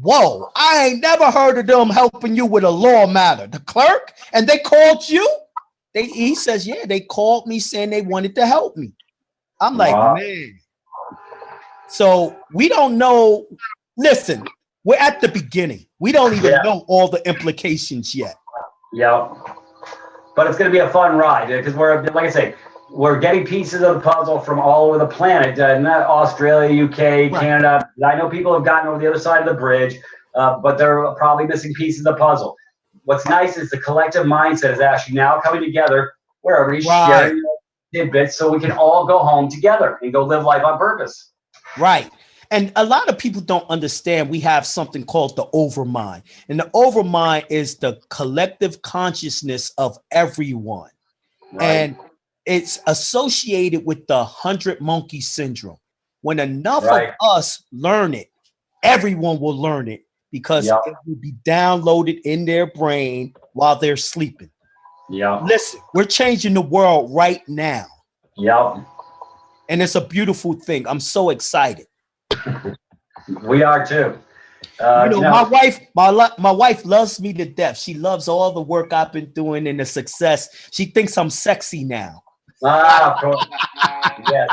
Whoa, I ain't never heard of them helping you with a law matter. The clerk, and they called you? He says, yeah, they called me saying they wanted to help me. I'm like, man. So we don't know. Listen, we're at the beginning. We don't even know all the implications yet. Yeah. But it's going to be a fun ride because we're, like I say, we're getting pieces of the puzzle from all over the planet, not Australia, UK, Canada. I know people have gotten over the other side of the bridge, but they're probably missing pieces of the puzzle. What's nice is the collective mindset is actually now coming together where everybody's sharing tidbits so we can all go home together and go live life on purpose. Right. And a lot of people don't understand we have something called the overmind. And the overmind is the collective consciousness of everyone. Right. And it's associated with the 100 monkey syndrome. When enough of us learn it, everyone will learn it because it will be downloaded in their brain while they're sleeping. Yeah. Listen, we're changing the world right now. Yep. And it's a beautiful thing. I'm so excited. We are too. My wife loves me to death. She loves all the work I've been doing and the success. She thinks I'm sexy now. Ah, of course. Yes.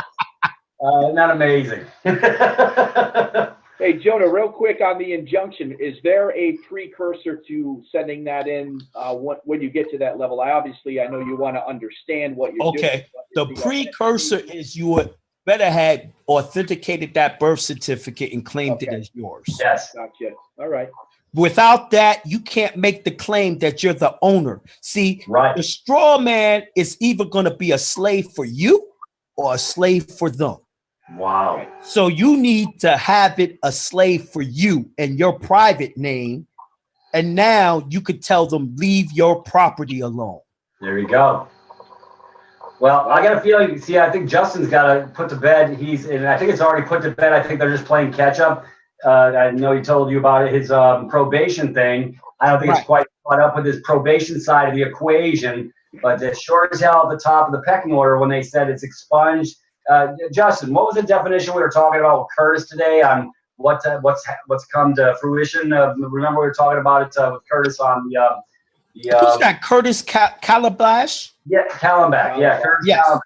Isn't that amazing? Hey, Jonah, real quick on the injunction, is there a precursor to sending that in when you get to that level? I know you want to understand what you're doing. Okay, the precursor is you would better had authenticated that birth certificate and claimed it as yours. Yes. Gotcha. All right. Without that, you can't make the claim that you're the owner. See, the straw man is either going to be a slave for you or a slave for them. Wow. So you need to have it a slave for you and your private name. And now you could tell them, leave your property alone. There you go. Well, I got a feeling, see, I think Justin's got to put to bed. And I think it's already put to bed. I think they're just playing catch up. I know he told you about his probation thing. I don't think it's quite caught up with his probation side of the equation, but it's sure as hell at the top of the pecking order when they said it's expunged. Justin, what was the definition we were talking about with Curtis today on what's come to fruition? Remember we were talking about it with Curtis on who's that? Curtis Calabash? Yeah, Callenbach. Yeah, Curtis Callenbach.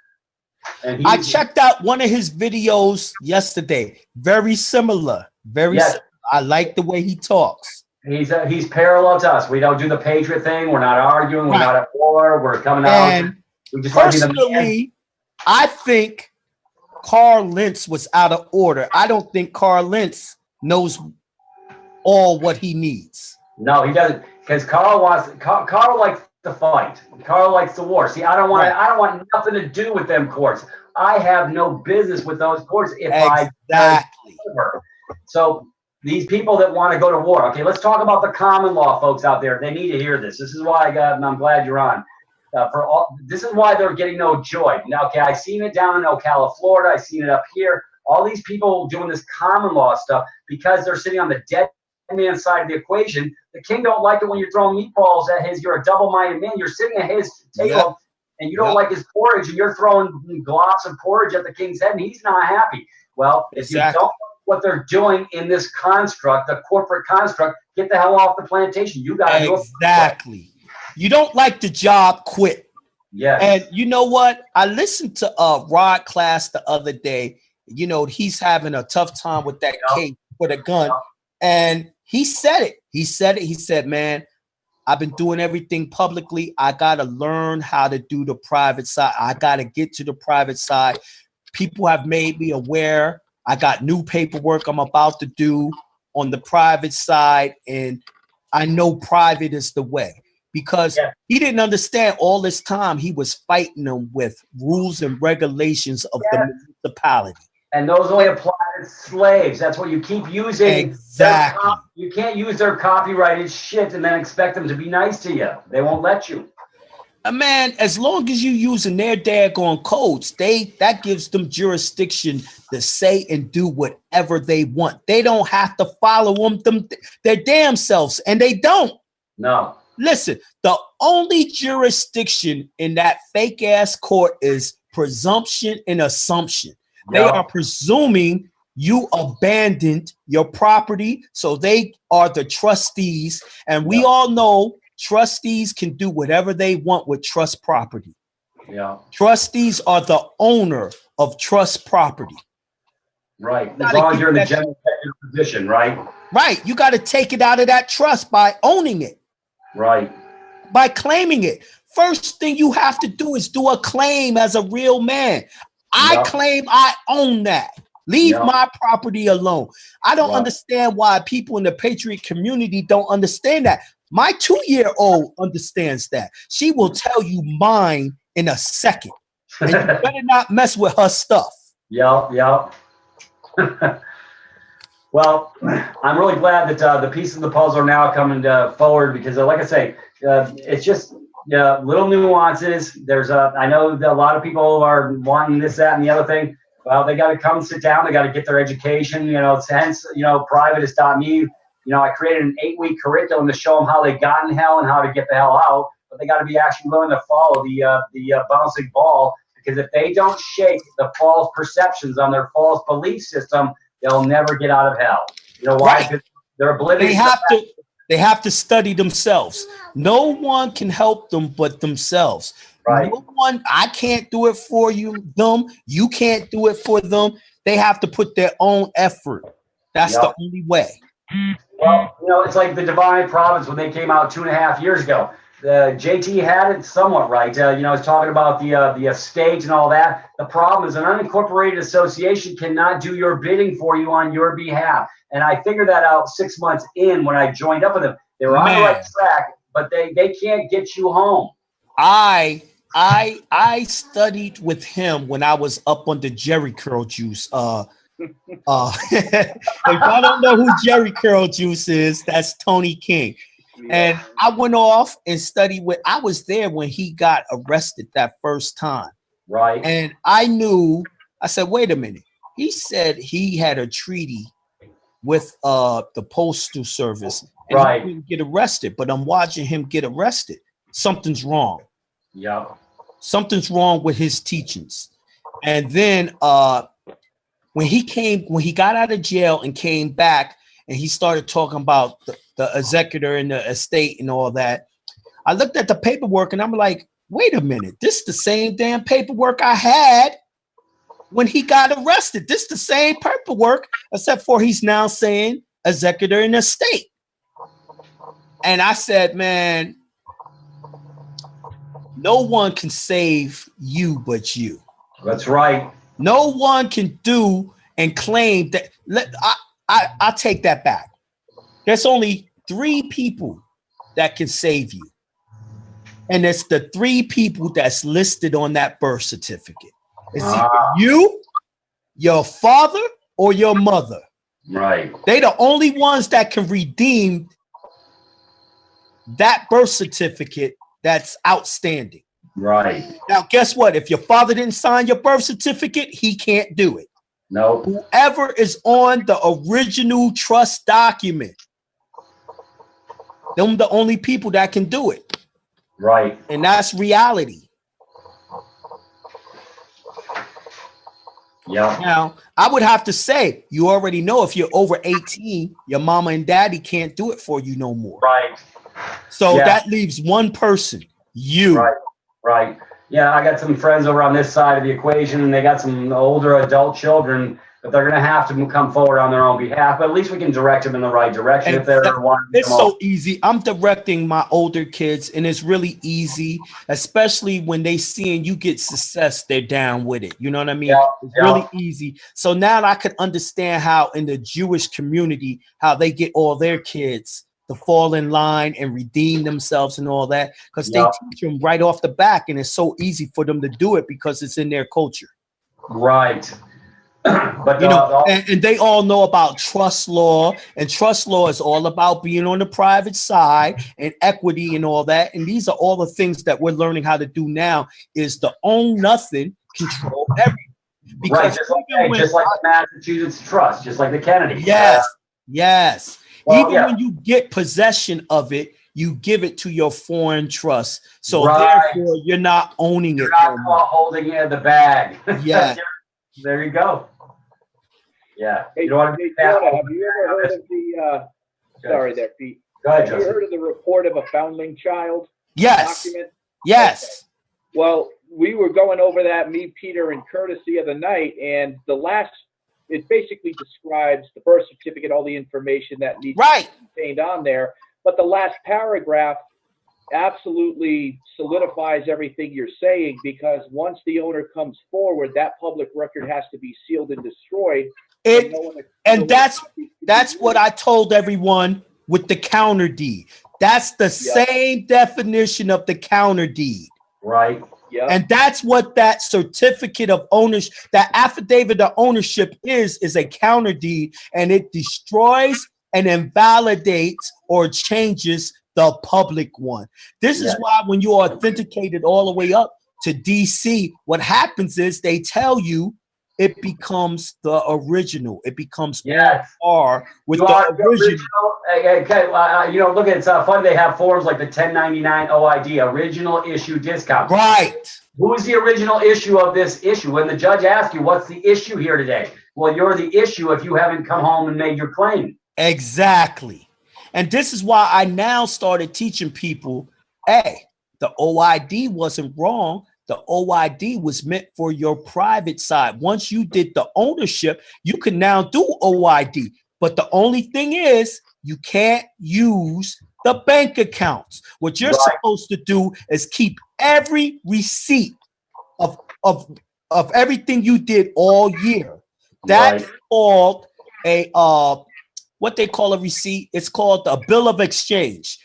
And I checked out one of his videos yesterday. Very similar. Similar. I like the way he talks. He's parallel to us. We don't do the Patriot thing. We're not arguing. We're not at war. We're coming out. And personally, I think Carl Lentz was out of order. I don't think Carl Lentz knows all what he needs. No, he doesn't. Because Carl likes to fight. Carl likes the war. See, I don't want nothing to do with them courts. I have no business with those courts So these people that want to go to war. Okay, let's talk about the common law folks out there. They need to hear this. This is why I'm glad you're on. This is why they're getting no joy. Now, okay, I've seen it down in Ocala, Florida. I've seen it up here. All these people doing this common law stuff because they're sitting on the dead man side of the equation. The king don't like it when you're throwing meatballs at his. You're a double-minded man. You're sitting at his table and you don't like his porridge, and you're throwing glops of porridge at the king's head, and he's not happy. Well, if you don't know what they're doing in this construct, the corporate construct, get the hell off the plantation. You got to do it. Exactly. You don't like the job, quit. Yeah. And you know what? I listened to Rod Class the other day. You know, he's having a tough time with that case with a gun. And he said it. He said, man, I've been doing everything publicly. I got to learn how to do the private side. I got to get to the private side. People have made me aware. I got new paperwork I'm about to do on the private side. And I know private is the way. Because he didn't understand all this time he was fighting them with rules and regulations of the municipality. And those only apply to slaves. That's what you keep using. Exactly. You can't use their copyrighted shit and then expect them to be nice to you. They won't let you. Man, as long as you're using their daggone codes, that gives them jurisdiction to say and do whatever they want. They don't have to follow them their damn selves, and they don't. No. Listen, the only jurisdiction in that fake ass court is presumption and assumption. They are presuming you abandoned your property, so they are the trustees. And we all know trustees can do whatever they want with trust property. Yeah. Trustees are the owner of trust property. Right. As long as you're in the general position, right? Right. You got to take it out of that trust by owning it. Right. By claiming it. First thing you have to do is do a claim as a real man. I claim I own that. Leave my property alone. I don't understand why people in the Patriot community don't understand that. My 2-year-old understands that. She will tell you mine in a second. And you better not mess with her stuff. Yeah. Well, I'm really glad that the pieces of the puzzle are now coming forward because, like I say, it's just little nuances. I know that a lot of people are wanting this, that, and the other thing. Well, they got to come sit down. They got to get their education. Hence, Privatis.Me. I created an 8-week curriculum to show them how they got in hell and how to get the hell out. But they got to be actually willing to follow the bouncing ball, because if they don't shake the false perceptions on their false belief system, they'll never get out of hell. You know why? Because they're oblivious. They have to study themselves. No one can help them but themselves. Right. No one, I can't do it for them. You can't do it for them. They have to put their own effort. That's the only way. Well, it's like the Divine Providence when they came out 2.5 years ago. JT had it somewhat right. He's talking about the estate and all that. The problem is an unincorporated association cannot do your bidding for you on your behalf. And I figured that out 6 months in when I joined up with them. They were on the right track, but they can't get you home. I studied with him when I was up on the Jerry Curl Juice. If I don't know who Jerry Curl Juice is, that's Tony King. And I went off and studied I was there when he got arrested that first time. Right. And I said, wait a minute. He said he had a treaty with the Postal Service. And he didn't get arrested, but I'm watching him get arrested. Something's wrong. Yeah. Something's wrong with his teachings. And then when he got out of jail and came back and he started talking about the executor and the estate and all that, I looked at the paperwork and I'm like, wait a minute, this is the same damn paperwork I had when he got arrested. This is the same paperwork, except for he's now saying executor and estate. And I said, man, no one can save you but you. That's right. No one can do and claim that. I'll take that back. There's only 3 people that can save you. And it's the 3 people that's listed on that birth certificate. It's either you, your father, or your mother. Right. They're the only ones that can redeem that birth certificate that's outstanding. Right. Now, guess what? If your father didn't sign your birth certificate, he can't do it. No. Whoever is on the original trust document, them the only people that can do it. Right. And that's reality. Yeah. Now, I would have to say, you already know if you're over 18, your mama and daddy can't do it for you no more. Right. So that leaves one person, you. Right. Yeah, I got some friends over on this side of the equation, and they got some older adult children, but they're going to have to come forward on their own behalf. But at least we can direct them in the right direction if they're wanting to. It's so easy. I'm directing my older kids, and it's really easy, especially when they seeing you get success, they're down with it. You know what I mean? It's really easy. So now I can understand how in the Jewish community, how they get all their kids to fall in line and redeem themselves and all that, because they teach them right off the back, and it's so easy for them to do it because it's in their culture. Right. But and they all know about trust law, and trust law is all about being on the private side and equity and all that. And these are all the things that we're learning how to do now, is to own nothing, control everything. Because just like the Massachusetts Trust, just like the Kennedy. Yes. Well, even when you get possession of it, you give it to your foreign trust. So therefore, you're not owning it. You're not holding it in the bag. Yeah. There you go. Yeah. Hey, you don't want to hey, Jonah, have you ever heard of the? Sorry, there, Pete. Go ahead, have you heard of the report of a foundling child? Yes. Document? Yes. Okay. Well, we were going over that, me, Peter, and Curtis the other night, and it basically describes the birth certificate, all the information that needs to be contained on there. But the last paragraph absolutely solidifies everything you're saying, because once the owner comes forward, that public record has to be sealed and destroyed. That's what I told everyone with the counter deed. That's the same definition of the counter deed. Right. Yeah. And that's what that certificate of ownership, that affidavit of ownership is a counter deed, and it destroys and invalidates or changes the public one. This is why when you authenticate it all the way up to DC, what happens is they tell you it becomes the original. It becomes R with the original. You know, look, it's funny they have forms like the 1099 OID, original issue discount. Right. Who is the original issue of this issue? When the judge asks you, what's the issue here today? Well, you're the issue if you haven't come home and made your claim. Exactly. And this is why I now started teaching people, hey, the OID wasn't wrong. The OID was meant for your private side. Once you did the ownership, you can now do OID. But the only thing is, you can't use the bank accounts. What you're supposed to do is keep every receipt of everything you did all year. That's called a what they call a receipt. It's called a bill of exchange.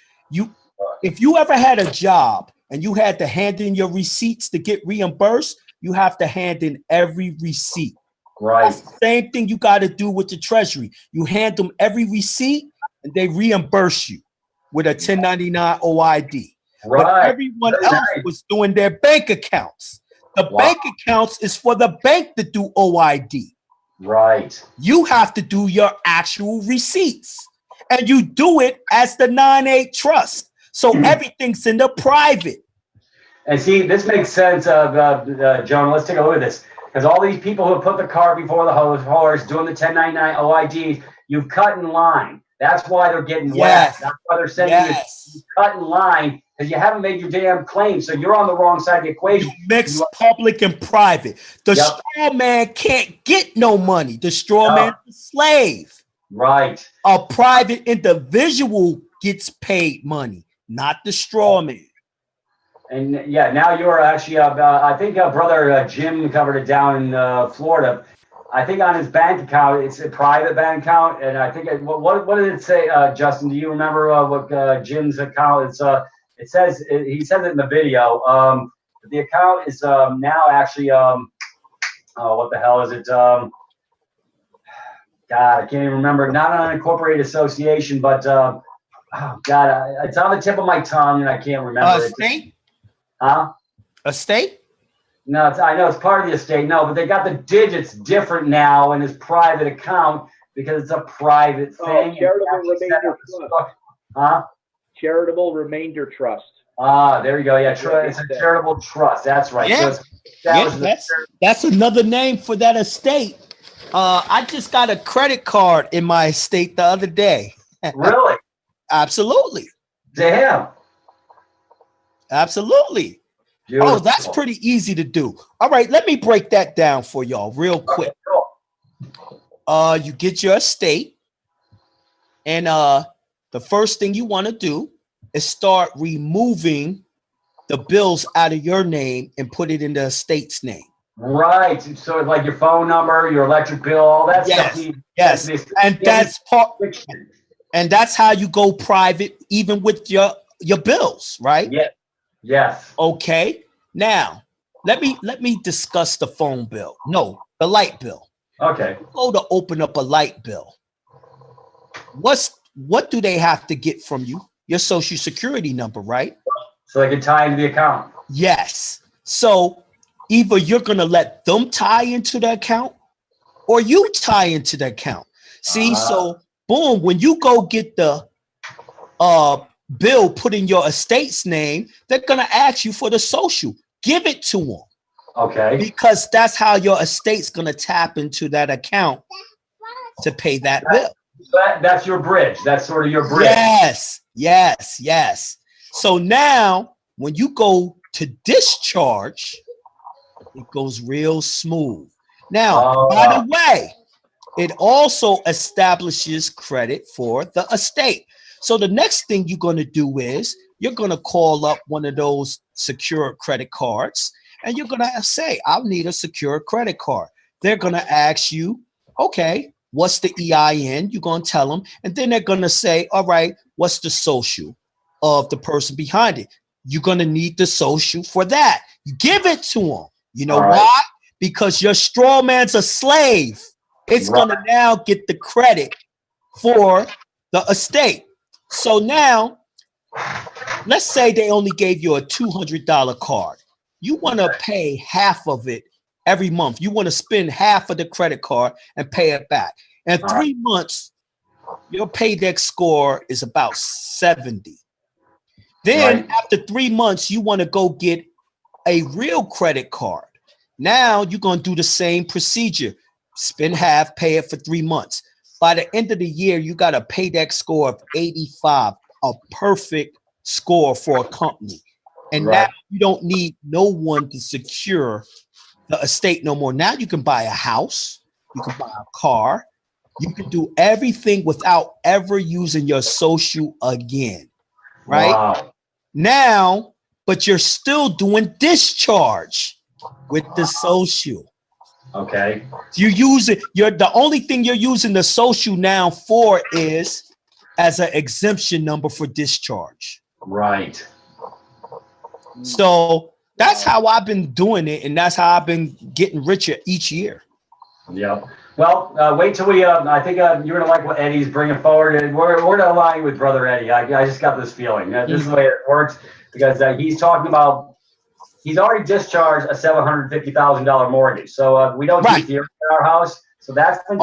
If you ever had a job and you had to hand in your receipts to get reimbursed, you have to hand in every receipt. Right. That's the same thing you got to do with the Treasury. You hand them every receipt and they reimburse you with a 1099 OID. Right. But everyone else was doing their bank accounts. The bank accounts is for the bank to do OID. Right. You have to do your actual receipts. And you do it as the 9(8) trust. So everything's in the private. And see, this makes sense, Jonah. Let's take a look at this. Because all these people who have put the cart before the horse, doing the 1099 OIDs, you've cut in line. That's why they're getting whacked. That's why they're saying you cut in line, because you haven't made your damn claim. So you're on the wrong side of the equation. You mix public and private. The straw man can't get no money. The straw man is a slave. Right. A private individual gets paid money, not the straw man. And yeah, now you're actually, I think brother Jim covered it down in Florida. I think on his bank account, it's a private bank account. And I think, what did it say, Justin? Do you remember what Jim's account is? It says, he said it in the video. The account is now actually, what the hell is it? God, I can't even remember. Not an unincorporated association, but oh God, it's on the tip of my tongue and I can't remember. State? Huh? A state? No, I know it's part of the estate. No, but they got the digits different now in his private account because it's a private thing. Charitable Remainder Trust. Huh? Charitable Remainder Trust. Ah, there you go. Yeah, it's a charitable trust. That's right. Yeah, So that's another name for that estate. I just got a credit card in my estate the other day. Really? Absolutely. Damn. Absolutely. Beautiful. Oh, that's pretty easy to do. All right, let me break that down for y'all real quick. You get your estate, and the first thing you want to do is start removing the bills out of your name and put it in the estate's name. Right. So like your phone number, your electric bill, all that stuff. Yes. And that's part. And that's how you go private, even with your bills, right? Yeah. Yes. Okay. Now, let me discuss the phone bill. No, the light bill. Okay. Go to open up a light bill. What do they have to get from you? Your social security number, right? So they can tie into the account. Yes. So either you're gonna let them tie into the account or you tie into the account. See, so boom, when you go get the bill put in your estate's name, they're gonna ask you for the social. Give it to them. Okay. Because that's how your estate's gonna tap into that account to pay that bill. That's your bridge. That's sort of your bridge. Yes. So now when you go to discharge, it goes real smooth. Now, by the way, it also establishes credit for the estate. So the next thing you're going to do is you're going to call up one of those secure credit cards and you're going to say, I'll need a secure credit card. They're going to ask you, okay, what's the EIN? You're going to tell them. And then they're going to say, all right, what's the social of the person behind it? You're going to need the social for that. You give it to them. You know why? Because your straw man's a slave. It's going to now get the credit for the estate. So now, let's say they only gave you a $200 card. You want to pay half of it every month. You want to spend half of the credit card and pay it back. In 3 months, your paydex score is about 70. Then after 3 months, you want to go get a real credit card. Now you're going to do the same procedure. Spend half, pay it for 3 months. By the end of the year, you got a paydex score of 85, a perfect score for a company. And now you don't need no one to secure the estate no more. Now you can buy a house, you can buy a car, you can do everything without ever using your social again, right? Wow. Now, but you're still doing discharge with the social. Okay. You use it. The only thing you're using the social now for is as an exemption number for discharge. Right. So that's how I've been doing it, and that's how I've been getting richer each year. Yep. Well, wait till we. I think you're gonna like what Eddie's bringing forward, and we're gonna align with Brother Eddie. I just got this feeling. This is the way it works because he's talking about. He's already discharged a $750,000 mortgage, so we don't use the air in our house. So that's been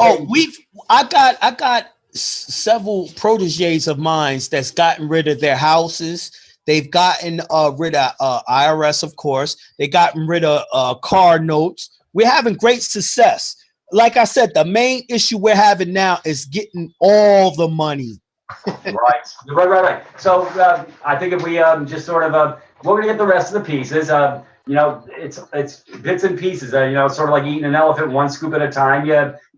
I got several proteges of mine that's gotten rid of their houses. They've gotten rid of IRS, of course. They gotten rid of car notes. We're having great success. Like I said, the main issue we're having now is getting all the money. Right. So I think if we just sort of we're gonna get the rest of the pieces. It's bits and pieces. Sort of like eating an elephant one scoop at a time.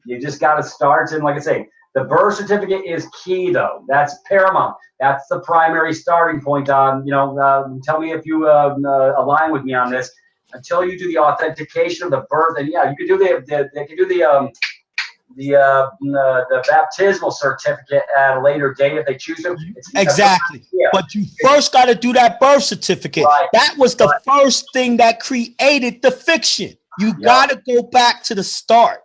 You just got to start. And like I say, the birth certificate is key, though. That's paramount. That's the primary starting point. Tell me if you align with me on this. Until you do the authentication of the birth, and you can do the baptismal certificate at a later date if they choose to. Exactly. But you first got to do that birth certificate. That was the first thing that created the fiction. You got to go back to the start.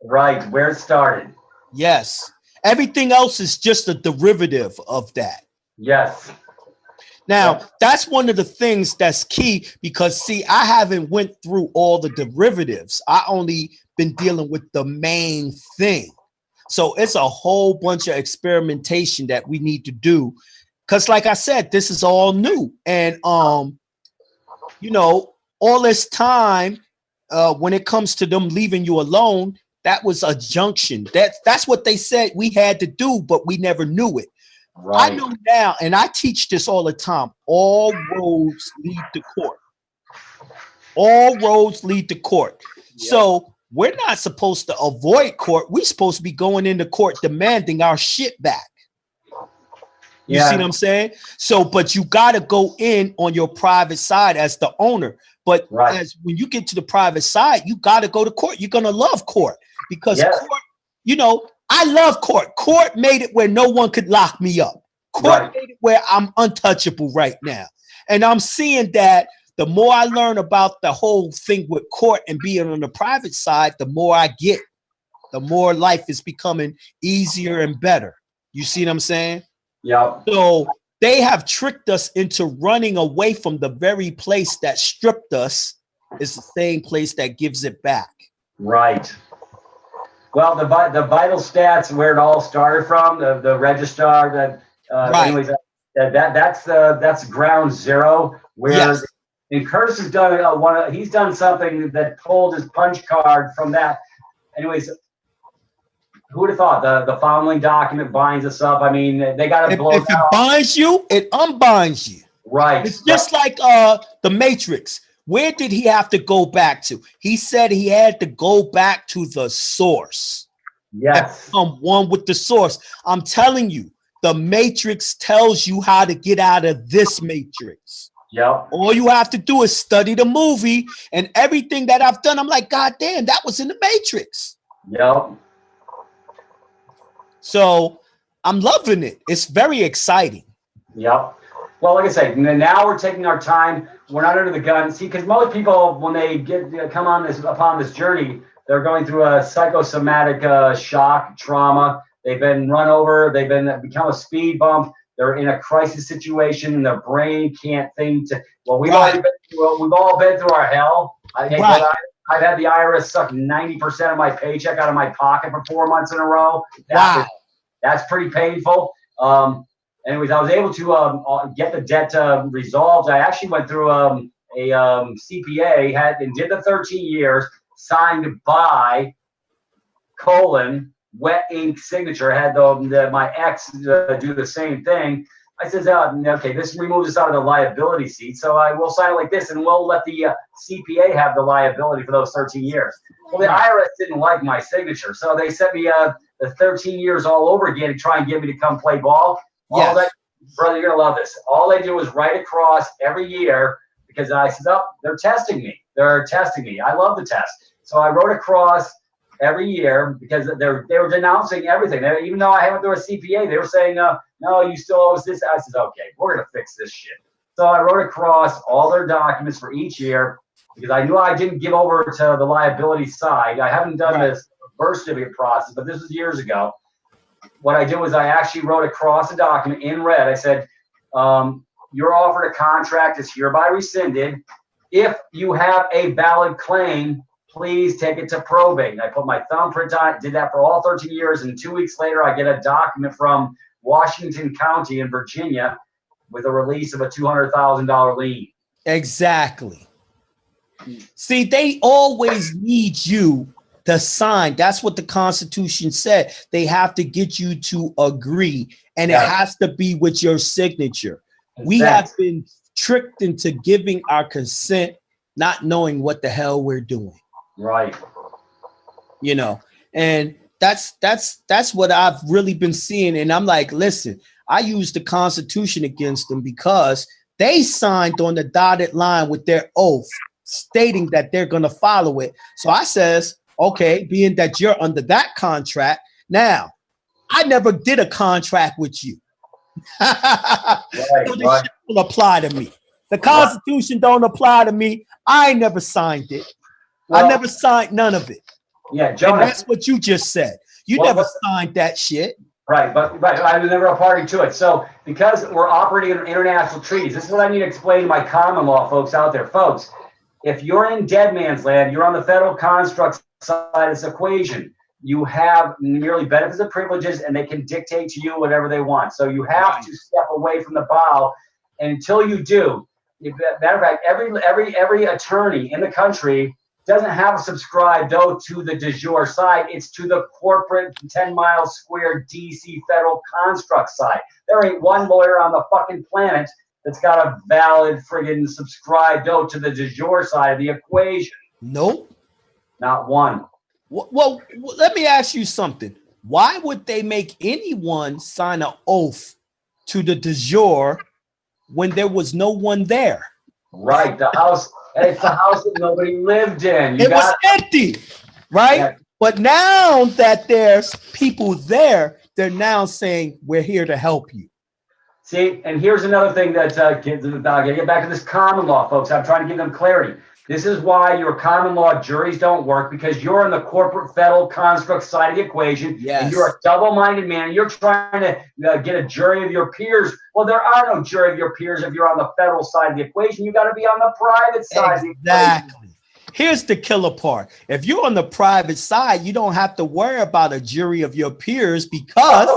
Right, where it started. Yes. Everything else is just a derivative of that. Yes. Now, that's one of the things that's key because, see, I haven't went through all the derivatives. I only been dealing with the main thing. So it's a whole bunch of experimentation that we need to do. Because like I said, this is all new. And, all this time, when it comes to them leaving you alone, that was a junction. That's what they said we had to do, but we never knew it. Right. I know now, and I teach this all the time, all roads lead to court. All roads lead to court. Yep. So we're not supposed to avoid court. We're supposed to be going into court demanding our shit back. You see what I'm saying? So, but you got to go in on your private side as the owner. But as when you get to the private side, you got to go to court. You're going to love court because court, I love court. Court made it where no one could lock me up. Court made it where I'm untouchable right now. And I'm seeing that the more I learn about the whole thing with court and being on the private side, the more I get, the more life is becoming easier and better. You see what I'm saying? Yeah. So they have tricked us into running away from the very place that stripped us. Is the same place that gives it back. Right. Well, the vital stats where it all started from, the registrar that anyways, that's ground zero where and Curtis has done he's done something that pulled his punch card from that. Anyways, Who would have thought the foundling document binds us up? I mean, they got to blow If it binds you, it unbinds you. Right. It's just like the Matrix. Where did he have to go back to? He said he had to go back to the source. Yes. Become one with the source. I'm telling you, the Matrix tells you how to get out of this Matrix. Yep. All you have to do is study the movie, and everything that I've done, I'm like, God damn, that was in the Matrix. Yep. So I'm loving it. It's very exciting. Yep. Well, like I say, now we're taking our time. We're not under the gun. See, because most people, when they come on upon this journey, they're going through a psychosomatic shock, trauma. They've been run over. They've become a speed bump. They're in a crisis situation, and their brain can't think. Well, we've all been through our hell. I've had the IRS suck 90% of my paycheck out of my pocket for 4 months in a row. That's pretty painful. Anyways, I was able to get the debt resolved. I actually went through a CPA, and did the 13 years, signed by, wet ink signature. I had my ex do the same thing. I said, okay, this removes us out of the liability seat. So I will sign it like this, and we'll let the CPA have the liability for those 13 years. Well, the IRS didn't like my signature, so they sent me the 13 years all over again to try and get me to come play ball. All that, brother, you're gonna love this. All they do is write across every year, because I said, they're testing me. They're testing me. I love the test. So I wrote across every year, because they were denouncing everything. Even though I went through a CPA, they were saying, no, you still owe us this. I said, okay, we're gonna fix this shit. So I wrote across all their documents for each year, because I knew I didn't give over to the liability side. I haven't done this birth certificate process, but this was years ago. What I did was I actually wrote across the document in red. I said, your offer to contract is hereby rescinded. If you have a valid claim, please take it to probate. And I put my thumbprint on it, did that for all 13 years. And 2 weeks later, I get a document from Washington County in Virginia with a release of a $200,000 lien. Exactly. See, they always need you to sign. That's what the Constitution said. They have to get you to agree, and it has to be with your signature. We have been tricked into giving our consent, not knowing what the hell we're doing. Right. You know, and that's what I've really been seeing. And I'm like, listen, I use the Constitution against them, because they signed on the dotted line with their oath stating that they're going to follow it. So I says, okay, being that you're under that contract, now I never did a contract with you. So this shit will apply to me. The Constitution don't apply to me. I never signed it. I never signed none of it. Yeah, Jonah, and that's what you just said. You never signed that shit. Right, but I was never a party to it. So because we're operating under international treaties, this is what I need to explain to my common law folks out there. Folks, if you're in dead man's land, you're on the federal construct side of this equation. You have merely benefits and privileges, and they can dictate to you whatever they want. So you have to step away from the bow. And until you do, matter of fact, every attorney in the country doesn't have a subscribe though to the de jure side. It's to the corporate 10-mile square DC federal construct side. There ain't one lawyer on the fucking planet that's got a valid friggin' subscribe though to the de jure side of the equation. Nope. Not one. Well, let me ask you something. Why would they make anyone sign an oath to the de jure when there was no one there? Right. The house. It's the house that nobody lived in. It was empty, right? Yeah. But now that there's people there, they're now saying, we're here to help you. See, and here's another thing that I get back to this common law, folks. I'm trying to give them clarity. This is why your common law juries don't work, because you're on the corporate federal construct side of the equation. Yes. And you're a double-minded man. You're trying to get a jury of your peers. Well, there are no jury of your peers if you're on the federal side of the equation. You got to be on the private side of the equation. Exactly. Here's the killer part. If you're on the private side, you don't have to worry about a jury of your peers, because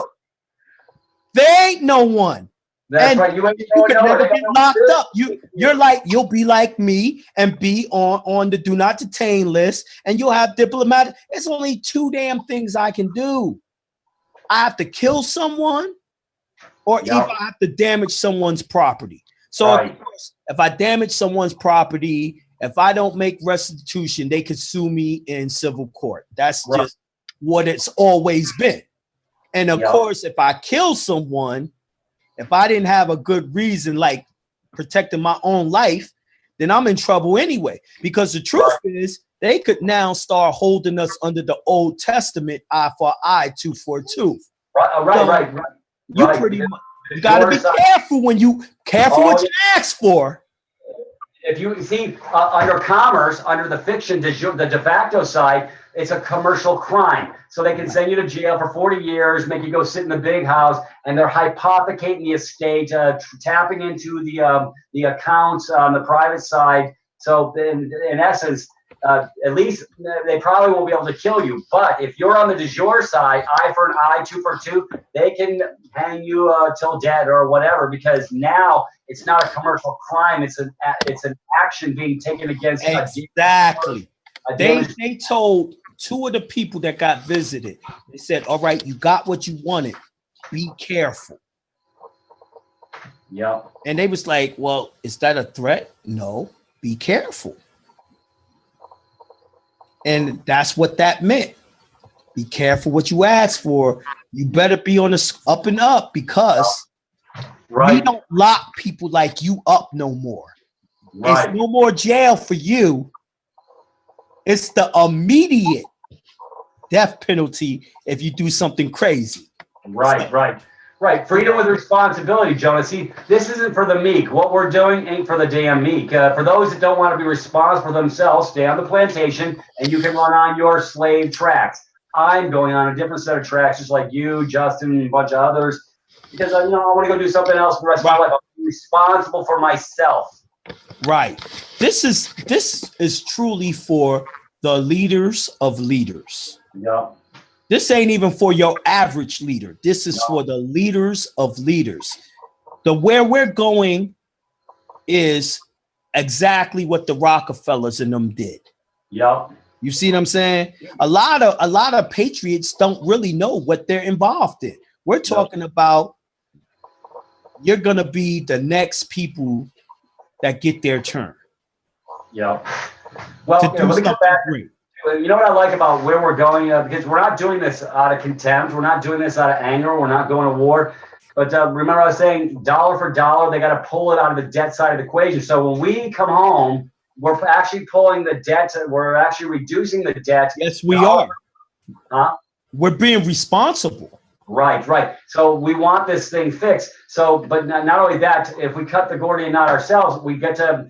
there ain't no one. That's and right. You can never get locked up. You'll be like me and be on the do not detain list, and you'll have diplomatic. It's only 2 damn things I can do. I have to kill someone or if I have to damage someone's property. So of course, if I damage someone's property, if I don't make restitution, they could sue me in civil court. That's just what it's always been. And of course, if I kill someone, if I didn't have a good reason, like protecting my own life, then I'm in trouble anyway. Because the truth is, they could now start holding us under the Old Testament, eye for eye, tooth for tooth. Right. You pretty much, you got to be careful when you what you ask for. If you see under commerce, under the fiction, the de facto side, it's a commercial crime. So they can send you to jail for 40 years, make you go sit in the big house, and they're hypothecating the estate, tapping into the accounts on the private side. So in essence, at least they probably won't be able to kill you. But if you're on the de jure side, eye for an eye, tooth for tooth, they can hang you till dead or whatever, because now it's not a commercial crime. It's an action being taken against. Exactly. They told two of the people that got visited, they said, all right, you got what you wanted. Be careful. Yeah. And they was like, well, is that a threat? No, be careful. And that's what that meant. Be careful what you ask for. You better be on the up and up, because we don't lock people like you up no more. It's no more jail for you. It's the immediate death penalty if you do something crazy. Right. Freedom with responsibility, Jonah. See, this isn't for the meek. What we're doing ain't for the damn meek. For those that don't want to be responsible for themselves, stay on the plantation and you can run on your slave tracks. I'm going on a different set of tracks, just like you, Justin, and a bunch of others, because I want to go do something else for the rest of my life. I'm responsible for myself. Right. This is truly for the leaders of leaders. Yeah. This ain't even for your average leader. This is for the leaders of leaders. Where we're going is exactly what the Rockefellers and them did. Yep. You see what I'm saying? A lot of patriots don't really know what they're involved in. We're talking about you're gonna be the next people that get their turn. Yeah. Well, let me go back. You know what I like about where we're going? Because we're not doing this out of contempt. We're not doing this out of anger. We're not going to war. But remember I was saying dollar for dollar, they got to pull it out of the debt side of the equation. So when we come home, we're actually pulling the debt. We're actually reducing the debt. Yes, we are. Huh? We're being responsible. Right. So we want this thing fixed. So, but not only that, if we cut the Gordian knot ourselves, we get to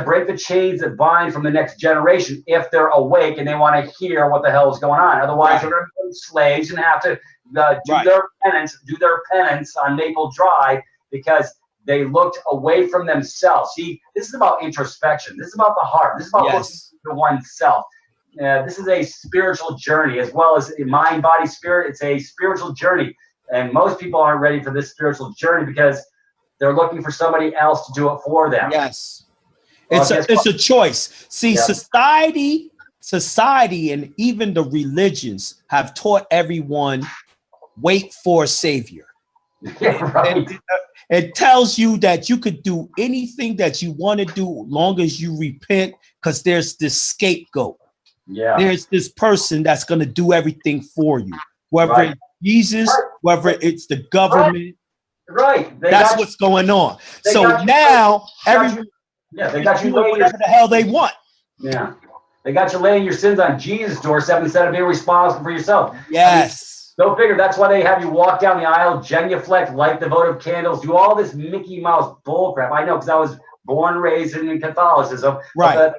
break the chains that bind from the next generation if they're awake and they want to hear what the hell is going on. Otherwise, they're going to be slaves and have to do their penance on Maple Drive because they looked away from themselves. See, this is about introspection. This is about the heart. This is about looking to oneself. This is a spiritual journey as well as mind, body, spirit. It's a spiritual journey. And most people aren't ready for this spiritual journey because they're looking for somebody else to do it for them. Yes. It's a choice. See, society, and even the religions have taught everyone, wait for a savior. It tells you that you could do anything that you want to do long as you repent, because there's this scapegoat. Yeah. There's this person that's going to do everything for you, whether it's Jesus, whether it's the government. Right. That's what's going on. So now everyone. Yeah, they got you doing whatever the hell they want. Yeah, they got you laying your sins on Jesus' doorstep instead of being responsible for yourself. Yes. Go figure. That's why they have you walk down the aisle, genuflect, light the votive candles, do all this Mickey Mouse bullcrap. I know, because I was born and raised in Catholicism. Right.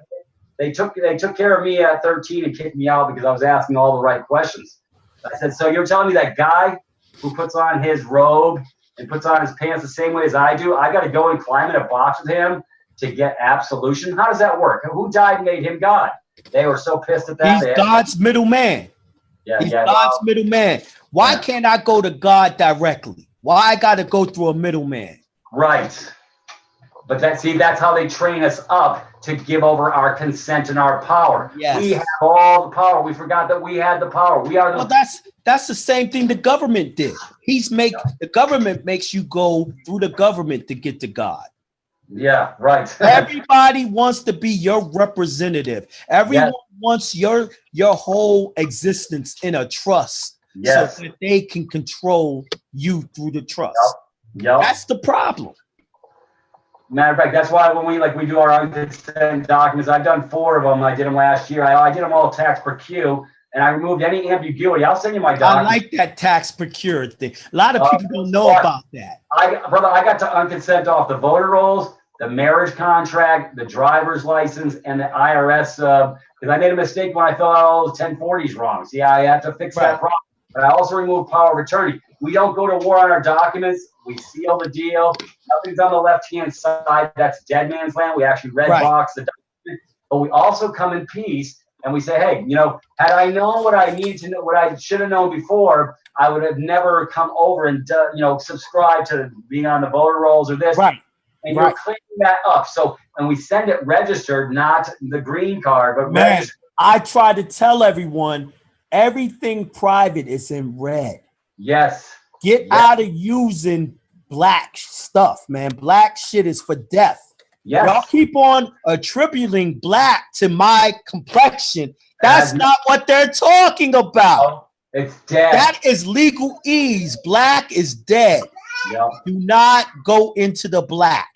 They took care of me at 13 and kicked me out because I was asking all the right questions. I said, so you're telling me that guy who puts on his robe and puts on his pants the same way as I do, I got to go and climb in a box with him to get absolution? How does that work? Who died and made him God? They were so pissed at that. He's God's middleman. He's God's middleman. Why can't I go to God directly? Why I got to go through a middleman? Right. But that's how they train us up to give over our consent and our power. Yes. We have all the power. We forgot that we had the power. We are the. Well, that's the same thing the government did. The government makes you go through the government to get to God. Yeah, right. Everybody wants to be your representative. Everyone wants your whole existence in a trust, so that they can control you through the trust. Yep. That's the problem. Matter of fact, that's why when we do our unconsent documents, I've done 4 of them. I did them last year. I did them all tax per Q, and I removed any ambiguity. I'll send you my documents. I like that tax procured thing. A lot of people don't know about that. I got to unconsent off the voter rolls, the marriage contract, the driver's license, and the IRS. Because I made a mistake when I filled out all those 1040s wrong. See, I had to fix that problem. But I also removed power of attorney. We don't go to war on our documents. We seal the deal. Nothing's on the left-hand side. That's dead man's land. We actually red box the document. But we also come in peace and we say, hey, had I known what I needed to know, what I should have known before, I would have never come over and subscribe to being on the voter rolls or this. Right. And you're cleaning that up. So when we send it registered, not the green card, but registered. I try to tell everyone everything private is in red. Yes. Get out of using black stuff, man. Black shit is for death. Yes. Y'all keep on attributing black to my complexion. That's not what they're talking about. It's dead. That is legalese. Black is dead. Yep. Do not go into the black.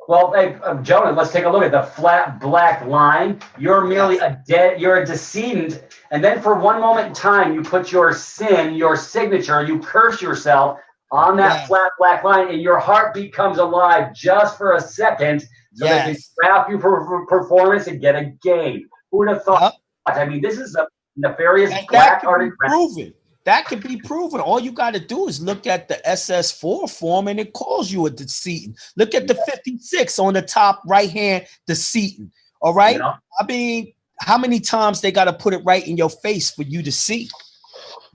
Well, hey, Jonah, let's take a look at the flat black line. You're merely you're a decedent. And then for one moment in time, you put your sin, your signature, you curse yourself on that flat black line, and your heartbeat comes alive just for a second so they can trap you for performance and get a gain. Who would have thought? I mean, this is a nefarious black-hearted proven. That can be proven. All you got to do is look at the SS4 form and it calls you a decedent. Look at the 56 on the top right-hand decedent. All right? I mean, how many times they got to put it right in your face for you to see?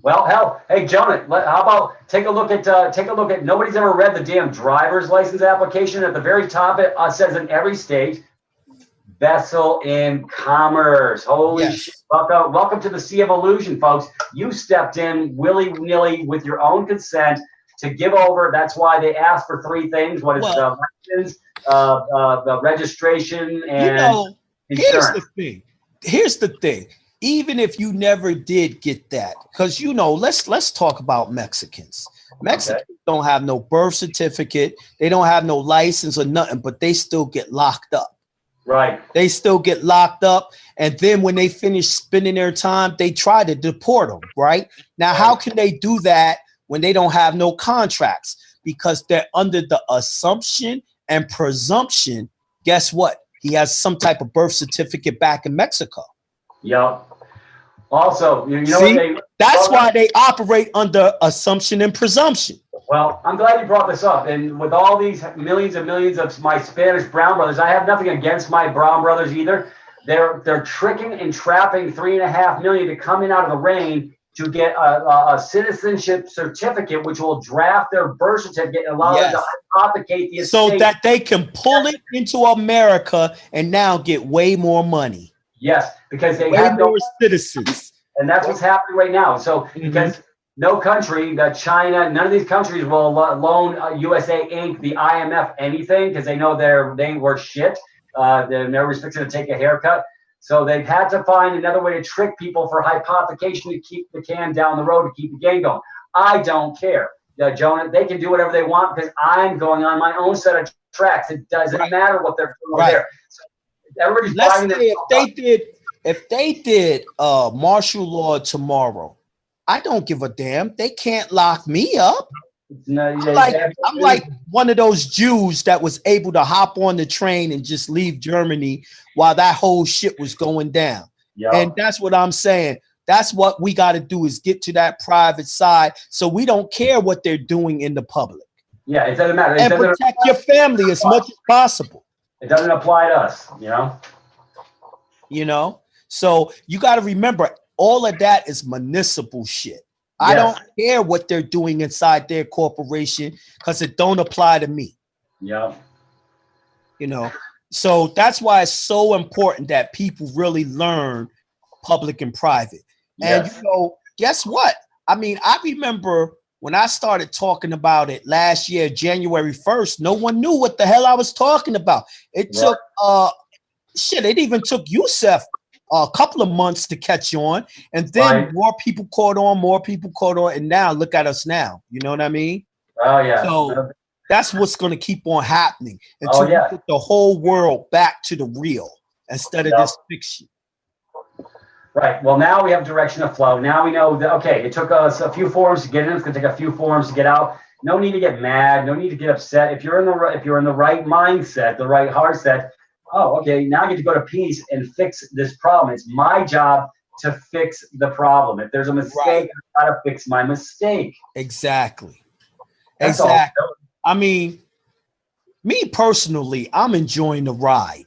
Well, hell, hey, Jonah, how about take a look at nobody's ever read the damn driver's license application. At the very top, it says in every state, vessel in commerce. Holy shit. Welcome to the Sea of Illusion, folks. You stepped in willy-nilly with your own consent to give over. That's why they asked for 3 things. What is the license, the registration, and insurance. Here's the thing. Even if you never did get that, because let's talk about Mexicans. Mexicans don't have no birth certificate. They don't have no license or nothing, but they still get locked up. Right. They still get locked up. And then when they finish spending their time, they try to deport them. Right. Now, how can they do that when they don't have no contracts? Because they're under the assumption and presumption. Guess what? He has some type of birth certificate back in Mexico. Yep. Also, that's why they operate under assumption and presumption. Well, I'm glad you brought this up. And with all these millions and millions of my Spanish brown brothers, I have nothing against my brown brothers either. They're tricking and trapping 3.5 million to come in out of the rain to get a citizenship certificate, which will draft their birth certificate and allow them to hypothecate the estate. So that they can pull it into America and now get way more money. Yes, because they have no citizens. And that's what's happening right now. So because no country, China, none of these countries will loan USA Inc., the IMF, anything because they know they were shit. They're restricted to take a haircut. So they've had to find another way to trick people for hypothecation to keep the can down the road, to keep the game going. I don't care. Jonah, they can do whatever they want because I'm going on my own set of tracks. It doesn't matter what they're doing there. So everybody's buying if they did martial law tomorrow, I don't give a damn. They can't lock me up. I'm like one of those Jews that was able to hop on the train and just leave Germany while that whole shit was going down. Yep. And that's what I'm saying. That's what we got to do is get to that private side so we don't care what they're doing in the public. Yeah, it doesn't matter. And protect your family as much as possible. It doesn't apply to us, So you got to remember, all of that is municipal shit. I don't care what they're doing inside their corporation because it don't apply to me. Yeah. you know. So that's why it's so important that people really learn public and private. And Yes. you know, guess what? I mean, I remember when I started talking about it last year, January 1st, no one knew what the hell I was talking about. It took it even took Youssef a couple of months to catch on, and then more people caught on, and now look at us now. You know what I mean? Oh yeah. So that's what's going to keep on happening until we get the whole world back to the real instead of this fiction. Right. Well, now we have direction of flow. Now we know that, okay, it took us a few forums to get in. It's going to take a few forums to get out. No need to get mad. No need to get upset. If you're in the right mindset, the right heart set, oh, okay, now I get to go to peace and fix this problem. It's my job to fix the problem. If there's a mistake, I got to fix my mistake. Exactly. That's exactly. all. I mean, me personally, I'm enjoying the ride.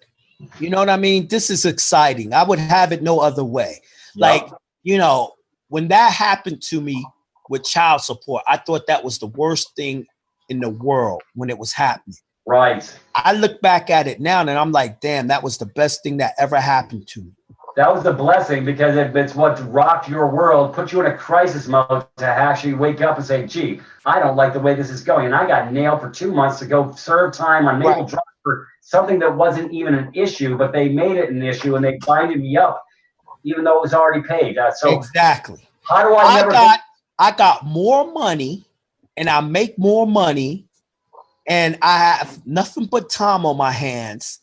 You know what I mean? This is exciting. I would have it no other way. Like, you know, when that happened to me with child support, I thought that was the worst thing in the world when it was happening. Right. I look back at it now and I'm like, damn, that was the best thing that ever happened to me. That was a blessing because it's what rocked your world, put you in a crisis mode to actually wake up and say, gee, I don't like the way this is going. And I got nailed for 2 months to go serve time on Maple Drive for something that wasn't even an issue, but they made it an issue and they binded me up, even though it was already paid. So exactly. How do I got more money and I make more money and I have nothing but time on my hands.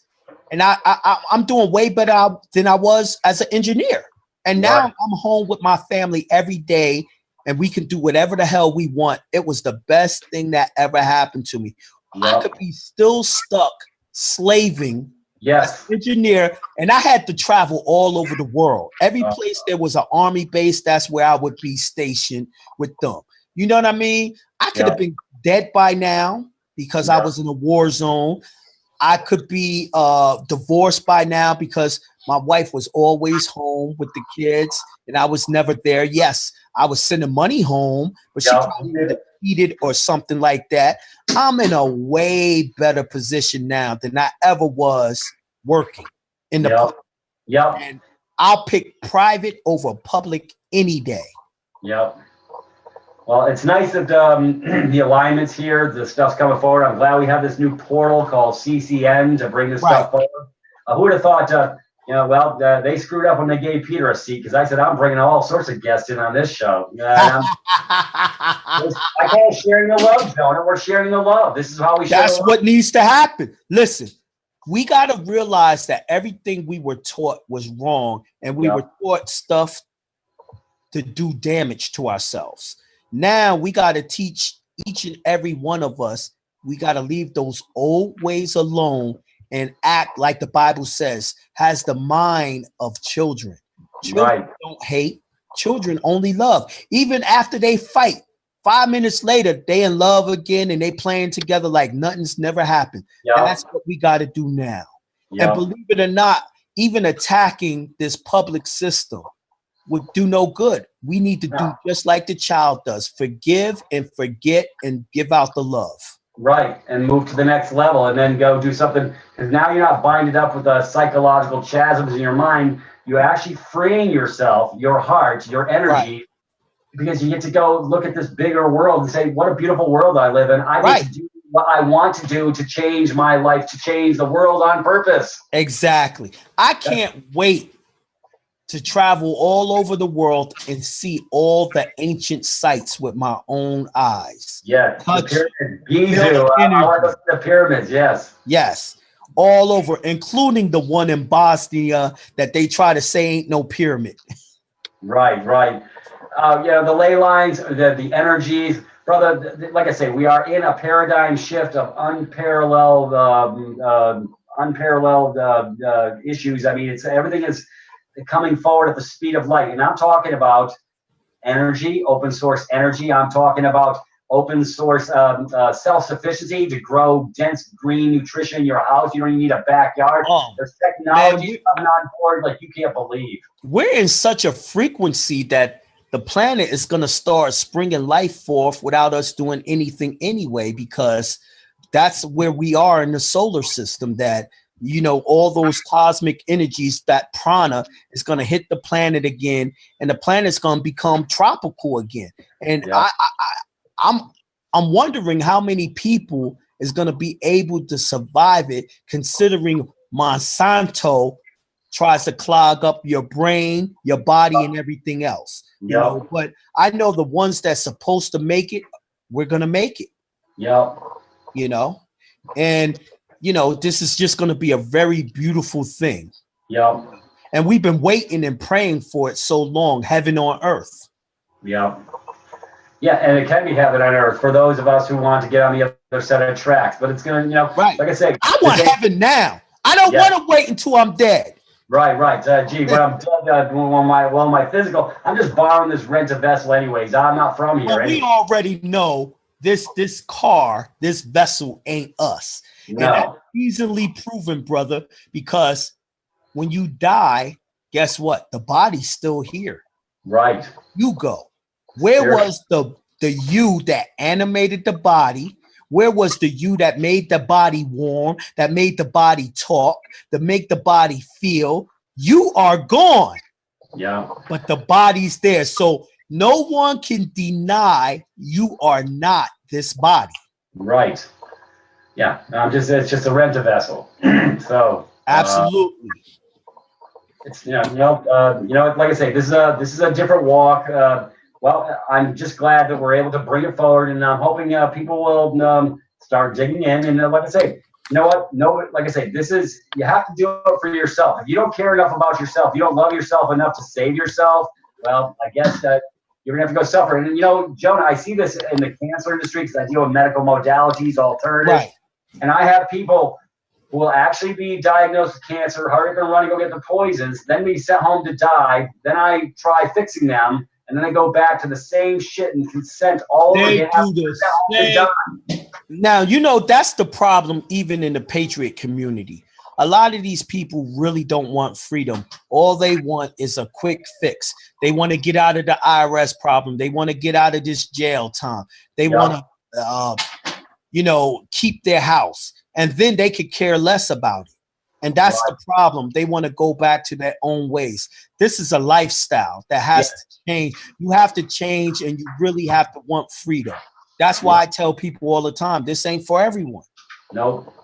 And I'm doing way better than I was as an engineer. And now I'm home with my family every day and we can do whatever the hell we want. It was the best thing that ever happened to me. I could be still stuck slaving as an engineer, and I had to travel all over the world. Every place there was an army base, that's where I would be stationed with them. You know what I mean? I could have been dead by now because I was in a war zone. I could be divorced by now because my wife was always home with the kids and I was never there. Yes, I was sending money home, but she probably would have eaten or something like that. I'm in a way better position now than I ever was working in the public. And I'll pick private over public any day. Well, it's nice that the alignment's here, the stuff's coming forward. I'm glad we have this new portal called CCN to bring this stuff forward. Who would have thought, they screwed up when they gave Peter a seat because I said, I'm bringing all sorts of guests in on this show. I call it sharing the love, Jonah. We're sharing the love. This is how we share. That's what needs to happen. Listen, we got to realize that everything we were taught was wrong and we were taught stuff to do damage to ourselves. Now we got to teach each and every one of us, we got to leave those old ways alone and act like the Bible says, has the mind of children. Children don't hate. Children only love. Even after they fight, 5 minutes later, they in love again and they playing together like nothing's never happened. And that's what we got to do now. And believe it or not, even attacking this public system would do no good. We need to do just like the child does. Forgive and forget and give out the love. Right. And move to the next level and then go do something. Because now you're not binded up with the psychological chasms in your mind. You're actually freeing yourself, your heart, your energy, because you get to go look at this bigger world and say, what a beautiful world I live in. I get to do what I want to do to change my life, to change the world on purpose. Exactly. I can't wait to travel all over the world and see all the ancient sites with my own eyes. The pyramids. Giza, I want to see the pyramids, Yes, all over, including the one in Bosnia that they try to say ain't no pyramid. Right. The ley lines, the energies. Brother, like I say, we are in a paradigm shift of unparalleled issues. I mean, everything is coming forward at the speed of light. And I'm talking about energy, open source energy. I'm talking about open source self-sufficiency to grow dense green nutrition in your house. You don't even need a backyard. There's technology coming on board like you can't believe. We're in such a frequency that the planet is going to start springing life forth without us doing anything anyway, because that's where we are in the solar system, that, you know, all those cosmic energies, that prana is going to hit the planet again, and the planet's going to become tropical again. And I'm wondering how many people is going to be able to survive it, considering Monsanto tries to clog up your brain, your body, and everything else. You know, but I know the ones that's supposed to make it, we're going to make it. You know, and, you know, this is just going to be a very beautiful thing. And we've been waiting and praying for it so long, heaven on earth. Yeah, and it can be heaven on earth for those of us who want to get on the other side of the tracks. But it's going to, you know, like I say, I want heaven now. I don't want to wait until I'm dead. Right. Gee, when I'm dead, when my physical, I'm just borrowing this rent a vessel anyways. I'm not from here. Well, we already know this car, this vessel ain't us. No. And that's easily proven, brother, because when you die, guess what? The body's still here. Right. You go. Where was the you that animated the body? Where was the you that made the body warm, that made the body talk, that make the body feel? You are gone. Yeah. But the body's there. So no one can deny you are not this body. Right. Yeah. It's just a rent a vessel. So absolutely. It's like I say, this is a different walk. Well, I'm just glad that we're able to bring it forward, and I'm hoping people will start digging in. And like I say, you know what? No, like I say, you have to do it for yourself. If you don't care enough about yourself, you don't love yourself enough to save yourself, well, I guess that you're gonna have to go suffer. And you know, Jonah, I see this in the cancer industry because I deal with medical modalities, alternatives, and I have people who will actually be diagnosed with cancer, hurry up and run and go get the poisons, then be sent home to die. Then I try fixing them. And then they go back to the same shit and consent all over again. Now, you know, that's the problem even in the patriot community. A lot of these people really don't want freedom. All they want is a quick fix. They want to get out of the IRS problem. They want to get out of this jail time. They want to, keep their house. And then they could care less about it. And that's the problem. They want to go back to their own ways. This is a lifestyle that has to change. You have to change, and you really have to want freedom. That's why I tell people all the time, this ain't for everyone. Nope.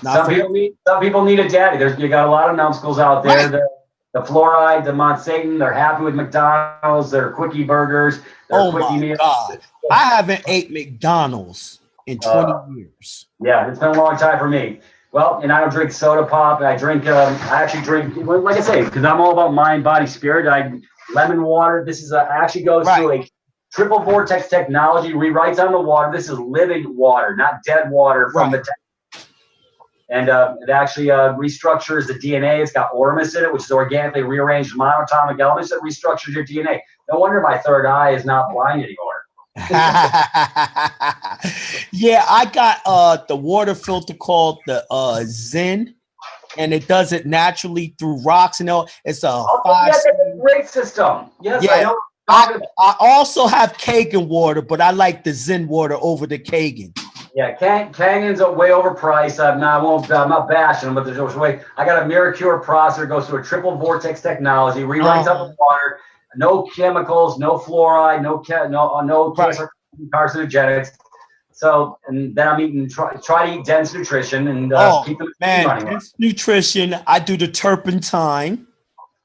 Some people need a daddy. You got a lot of numbskulls out there. The fluoride, the Monsanto, they're happy with McDonald's, their quickie burgers, their quickie meals. God. I haven't ate McDonald's in 20 years. Yeah, it's been a long time for me. Well, and I don't drink soda pop. I actually drink, like I say, because I'm all about mind, body, spirit. Lemon water. This actually goes through a triple vortex technology, rewrites on the water. This is living water, not dead water from the tank. And it actually restructures the DNA. It's got ormus in it, which is organically rearranged monatomic elements that restructures your DNA. No wonder my third eye is not blind anymore. Yeah, I got the water filter called the Zen, and it does it naturally through rocks and all. It's a great system. Yes, yeah. I also have Kangen water, but I like the Zen water over the Kangen. Yeah, Kangen's way overpriced. I'm not bashing them, but there's a way. I got a Miracure processor, goes through a triple vortex technology, rewrites up the water. No chemicals, no fluoride, no carcinogenics. So, and then I'm eating, try to eat dense nutrition and keep the money. Dense nutrition. I do the turpentine.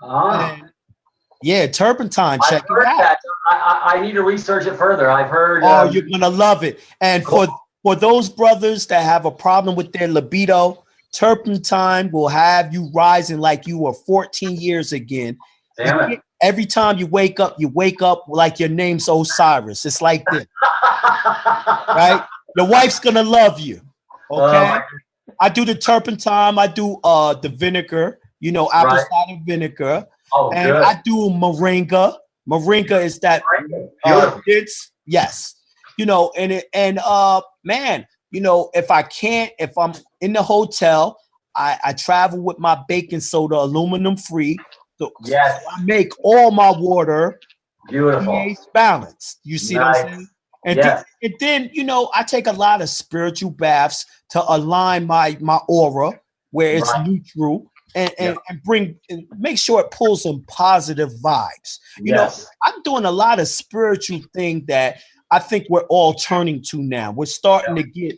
Yeah, turpentine. Check it out. That. I need to research it further. I've heard. You're gonna love it. And for those brothers that have a problem with their libido, turpentine will have you rising like you were 14 years again. Damn it. Every time you wake up like your name's Osiris. It's like this, right? Your wife's gonna love you. Okay. I do the turpentine. I do the vinegar. Apple cider vinegar. And good. I do moringa. Moringa is that. Yes. Man, if I'm in the hotel, I travel with my baking soda, aluminum free. So I make all my water beautiful, pH balanced. You see what I'm saying? And, then, you know, I take a lot of spiritual baths to align my aura where it's neutral and make sure it pulls some positive vibes. You know, I'm doing a lot of spiritual thing that I think we're all turning to now. We're starting to get,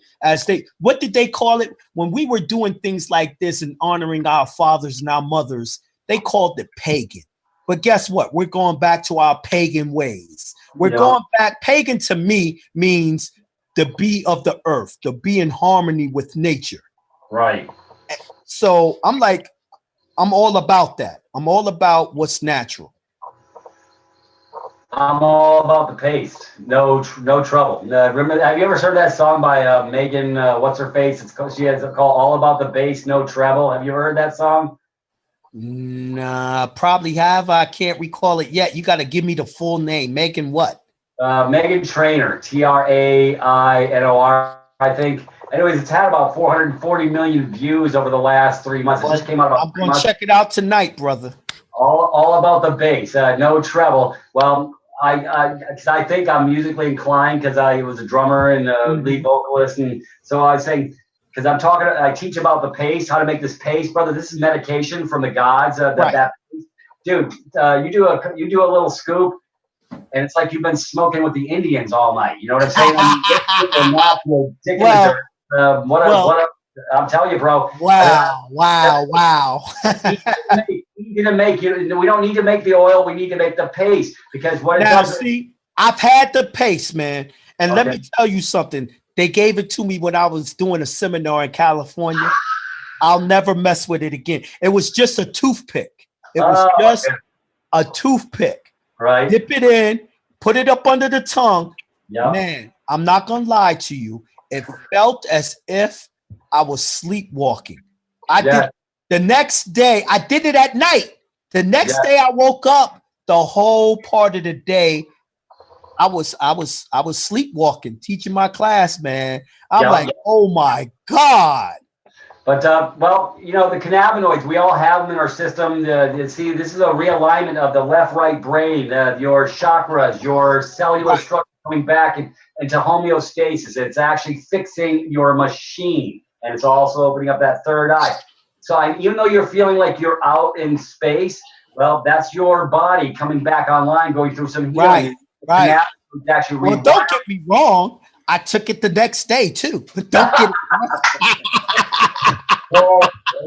what did they call it? When we were doing things like this and honoring our fathers and our mothers, they called it pagan. But guess what? We're going back to our pagan ways. We're going back. Pagan to me means to be of the earth, to be in harmony with nature. Right. So I'm like, I'm all about that. I'm all about what's natural. I'm all about the pace. No trouble. Remember, have you ever heard that song by Megan? What's her face? She has it called "All About the Bass, No Treble." Have you ever heard that song? Nah, probably have. I can't recall it yet. You got to give me the full name. Megan what? Megan Trainor, Trainor, I think. Anyways, it's had about 440 million views over the last 3 months. It just came out about 3 months. I'm going to check it out tonight, brother. All about the bass, no treble. Well, I think I'm musically inclined because I was a drummer and lead vocalist, and so I was saying, because I teach about the pace, how to make this pace, brother. This is medication from the gods. Dude, you do a little scoop, and it's like you've been smoking with the Indians all night. You know what I'm saying? I'm telling you, bro. Wow. We don't need to make the oil. We need to make the paste, because what it does. See, I've had the paste, man, and let me tell you something. They gave it to me when I was doing a seminar in California. I'll never mess with it again. It was just a toothpick. It was just a toothpick. Right. Dip it in, put it up under the tongue. Yep. Man, I'm not gonna lie to you. It felt as if I was sleepwalking. Did the next day. I did it at night. The next day I woke up. The whole part of the day, I was sleepwalking, teaching my class, man. I'm like, oh my God. But well, you know, the cannabinoids, we all have them in our system. See, this is a realignment of the left-right brain, your chakras, your cellular structure coming back into homeostasis. It's actually fixing your machine, and it's also opening up that third eye. So even though you're feeling like you're out in space, well, that's your body coming back online, going through some healing. Right. Well, don't get me wrong. I took it the next day too. But don't get it wrong. Well,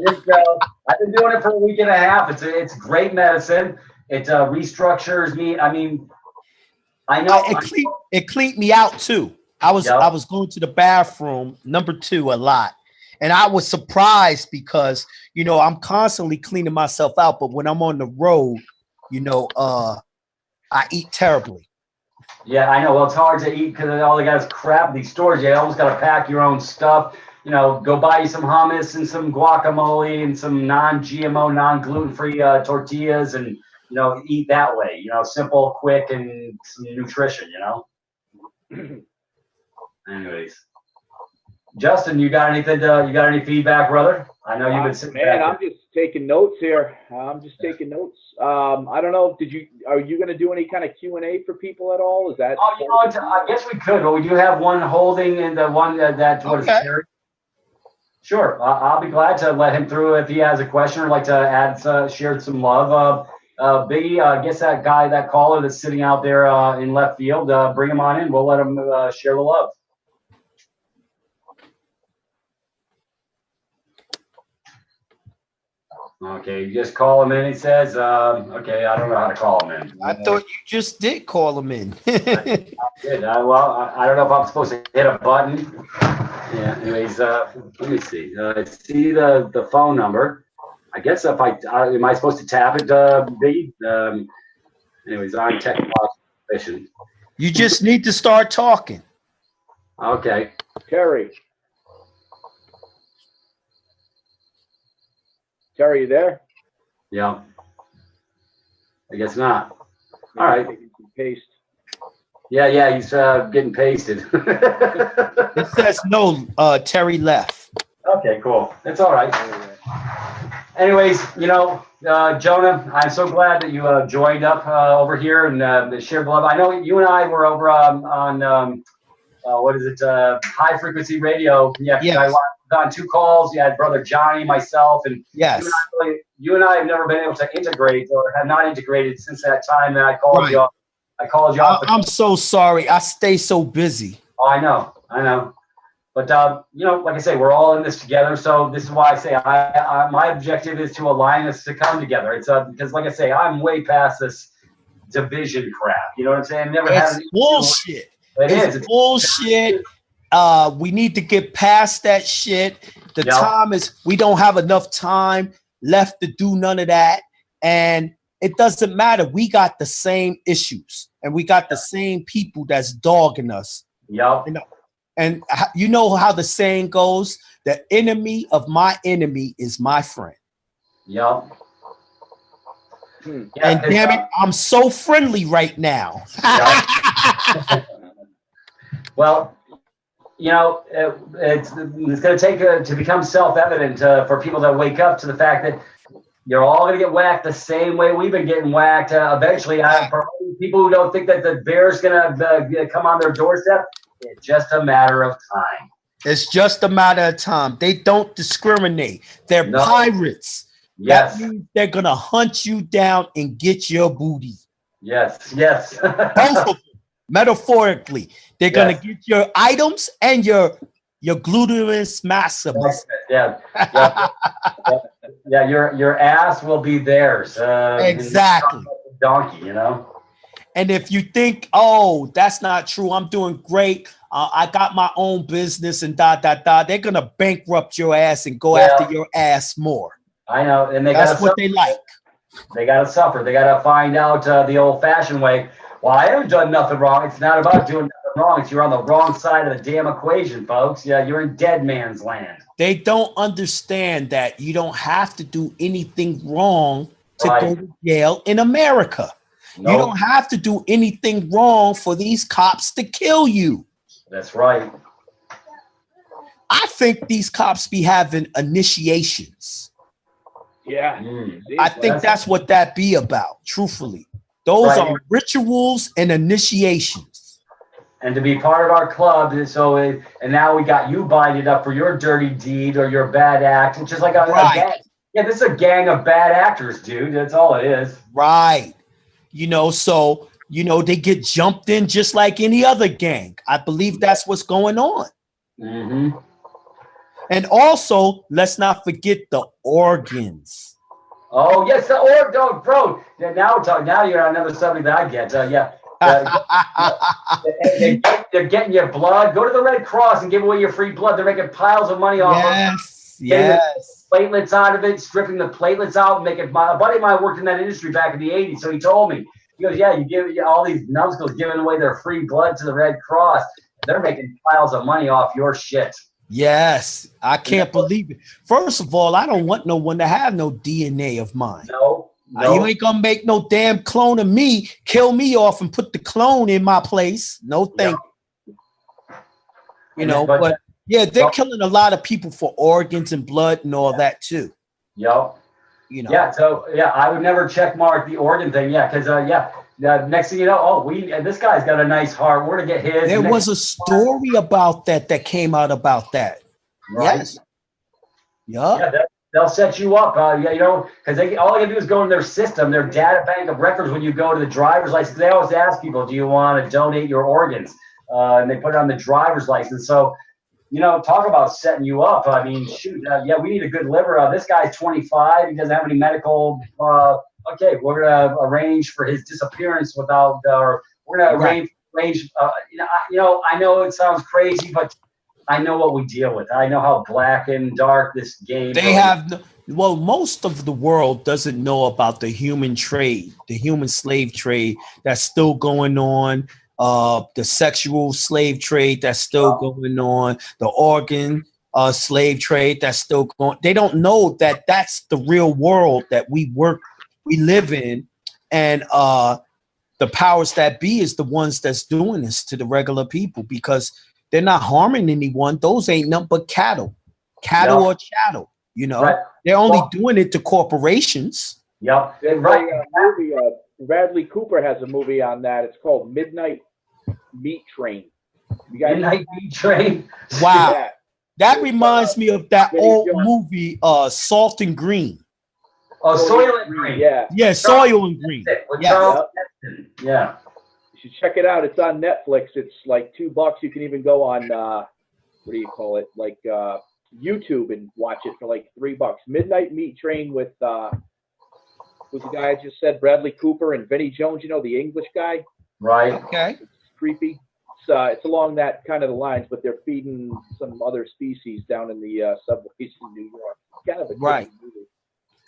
there you go. I've been doing it for a week and a half. It's great medicine. It restructures me. I mean, I know it cleaned me out too. I was going to the bathroom, number 2, a lot. And I was surprised because, you know, I'm constantly cleaning myself out. But when I'm on the road, you know, I eat terribly. Yeah, I know. Well, it's hard to eat because all they got is crap in these stores. You almost got to pack your own stuff. You know, go buy you some hummus and some guacamole and some non-GMO, non-gluten-free tortillas, and, you know, eat that way. You know, simple, quick, and some nutrition, you know. Anyways. Justin, you got anything? You got any feedback, brother? I know you've been sitting back. I'm just taking notes here. I don't know. Are you going to do any kind of Q&A for people at all? Is that? Oh, you know what? I guess we could, but we do have one holding and the one that what is Terry. Sure, I'll be glad to let him through if he has a question or like to add, share some love. Biggie, I guess that guy, that caller that's sitting out there in left field, bring him on in. We'll let him share the love. Okay, you just call him in, he says. Okay, I don't know how to call him in. I thought you just did call him in. I did. Well, I don't know if I'm supposed to hit a button. Yeah, anyways, let me see. I see the phone number. I guess if am I supposed to tap it, B? Anyways, I'm technologically efficient. You just need to start talking. Okay. Terry, you there? Yeah. I guess not. All right. Paste. Yeah, he's getting pasted. It says no, Terry left. Okay, cool. It's all right. anyways, Jonah, I'm so glad that you joined up over here and shared love. I know you and I were over on what is it? High frequency radio. Yeah, yes. I was on 2 calls. You had brother Johnny, myself, and yes. You and I have never been able to integrate or have not integrated since that time that I called you. I called you off. I'm so sorry. I stay so busy. Oh, I know. But like I say, we're all in this together. So this is why I say my objective is to align us to come together. It's because, like I say, I'm way past this division crap. You know what I'm saying? It's bullshit. It's bullshit. We need to get past that shit. The time is, we don't have enough time left to do none of that. And it doesn't matter. We got the same issues and we got the same people that's dogging us. Yep. And you know how the saying goes, the enemy of my enemy is my friend. Yep. And damn it, I'm so friendly right now. Well, it's going to take to become self-evident for people to wake up to the fact that you're all going to get whacked the same way we've been getting whacked. Eventually, for people who don't think that the bear's going to come on their doorstep, it's just a matter of time. It's just a matter of time. They don't discriminate. They're pirates. Yes. That means they're going to hunt you down and get your booty. Yes. Both of them, metaphorically. They're going to get your items and your gluteus maximus. Yeah. Your ass will be theirs. Exactly. Donkey, And if you think, oh, that's not true, I'm doing great, I got my own business and they're going to bankrupt your ass and go after your ass more. I know. And that's what they like. They got to suffer. They got to find out the old-fashioned way. Well, I haven't done nothing wrong. It's not about doing nothing wrong. It's you're on the wrong side of the damn equation, folks. Yeah, you're in dead man's land. They don't understand that you don't have to do anything wrong to go to jail in America. Nope. You don't have to do anything wrong for these cops to kill you. That's right. I think these cops be having initiations. Yeah. I think that's what that be about, truthfully. Those are rituals and initiations. And to be part of our club, and now we got you binded up for your dirty deed or your bad act, which is like a gang. Yeah, this is a gang of bad actors, dude. That's all it is. Right. So they get jumped in just like any other gang. I believe that's what's going on. Mm-hmm. And also, let's not forget the organs. Oh, yes, the organ, bro. Now you're on another subject that I get. They're getting your blood. Go to the Red Cross and give away your free blood. They're making piles of money off Yes. Platelets out of it, stripping the platelets out, making. A buddy of mine worked in that industry back in the 80s, so he told me. He goes, yeah, you give all these numbskulls giving away their free blood to the Red Cross. They're making piles of money off your shit. Yes, I can't believe it. First of all, I don't want no one to have no DNA of mine. No. You ain't gonna make no damn clone of me, kill me off and put the clone in my place. No thank you. But they're killing a lot of people for organs and blood and all that too. Yep. Yeah, so I would never check mark the organ thing. Yeah, because next thing you know, this guy's got a nice heart. We're gonna get his. There was a story about that came out about that. Right. Yes. Yeah. They'll set you up, because all they gotta do is go in their system, their data bank of records when you go to the driver's license. They always ask people, do you want to donate your organs? And they put it on the driver's license. So, talk about setting you up. I mean, shoot, we need a good liver. This guy's 25. He doesn't have any medical. Okay, we're going to arrange for his disappearance we're going to arrange. I know it sounds crazy, but I know what we deal with. I know how black and dark this game is. Most of the world doesn't know about the human trade, the human slave trade that's still going on, the sexual slave trade that's still going on, the organ slave trade that's still going. They don't know that that's the real world that we live in, and the powers that be is the ones that's doing this to the regular people because they're not harming anyone. Those ain't nothing but cattle or chattel. You know, they're only doing it to corporations. Yep. There's a movie, Bradley Cooper has a movie on that. It's called Midnight Meat Train. You guys Midnight Meat Train. Wow. Yeah. That reminds me of that old movie, Salt and Green. Oh, Soil and Green. Yeah. Yeah, Soil and Green. Yeah. Yeah. You should check it out. It's on Netflix. It's like $2. You can even go on what do you call it? Like YouTube and watch it for like $3. Midnight Meat Train with who's the guy I just said? Bradley Cooper and Vinnie Jones. You know, the English guy. Right. Okay. It's creepy. It's along that kind of the lines, but they're feeding some other species down in the subways in New York. It's kind of a right. movie.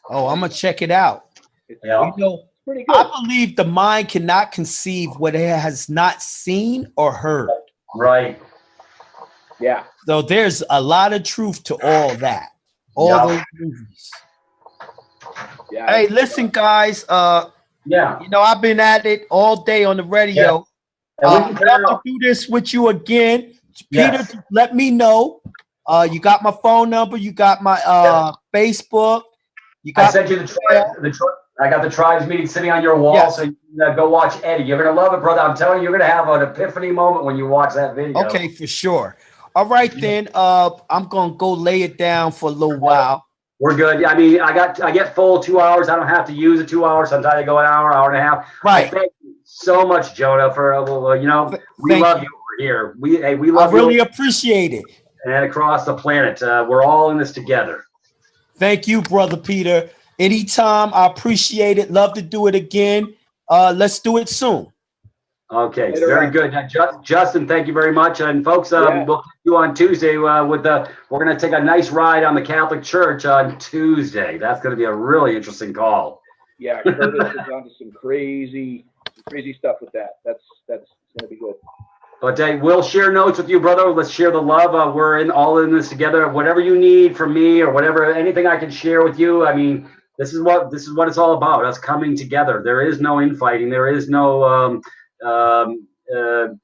Oh, I'm gonna check it out. It's, you know, pretty good. I believe the mind cannot conceive what it has not seen or heard. Right. Yeah. So there's a lot of truth to all that. All those movies. Yeah. Hey, listen, guys. Yeah. You know, I've been at it all day on the radio. I'd love to do this with you again. Peter, just let me know. You got my phone number. You got my Facebook. You got I sent you I got the tribes meeting sitting on your wall, so you can go watch Eddie. You're gonna love it, brother. I'm telling you, you're gonna have an epiphany moment when you watch that video. Okay, for sure. All right, then. I'm gonna go lay it down for a little while. We're good. I mean, I get full 2 hours. I don't have to use the 2 hours. Sometimes I go an hour, hour and a half. Right. Thank you so much, Jonah, for you know, we love you over here. We love you. I really appreciate it. And across the planet, we're all in this together. Thank you, brother Peter. Anytime, I appreciate it. Love to do it again. Let's do it soon. Okay, very good. Now, Justin, thank you very much. And folks, we'll see you on Tuesday we're going to take a nice ride on the Catholic Church on Tuesday. That's going to be a really interesting call. Yeah, Curtis is onto some crazy stuff with that. That's going to be good. But we'll share notes with you, brother. Let's share the love. We're all in this together. Whatever you need from me or whatever, anything I can share with you. I mean, this is what it's all about. Us coming together. There is no infighting. There is no. We're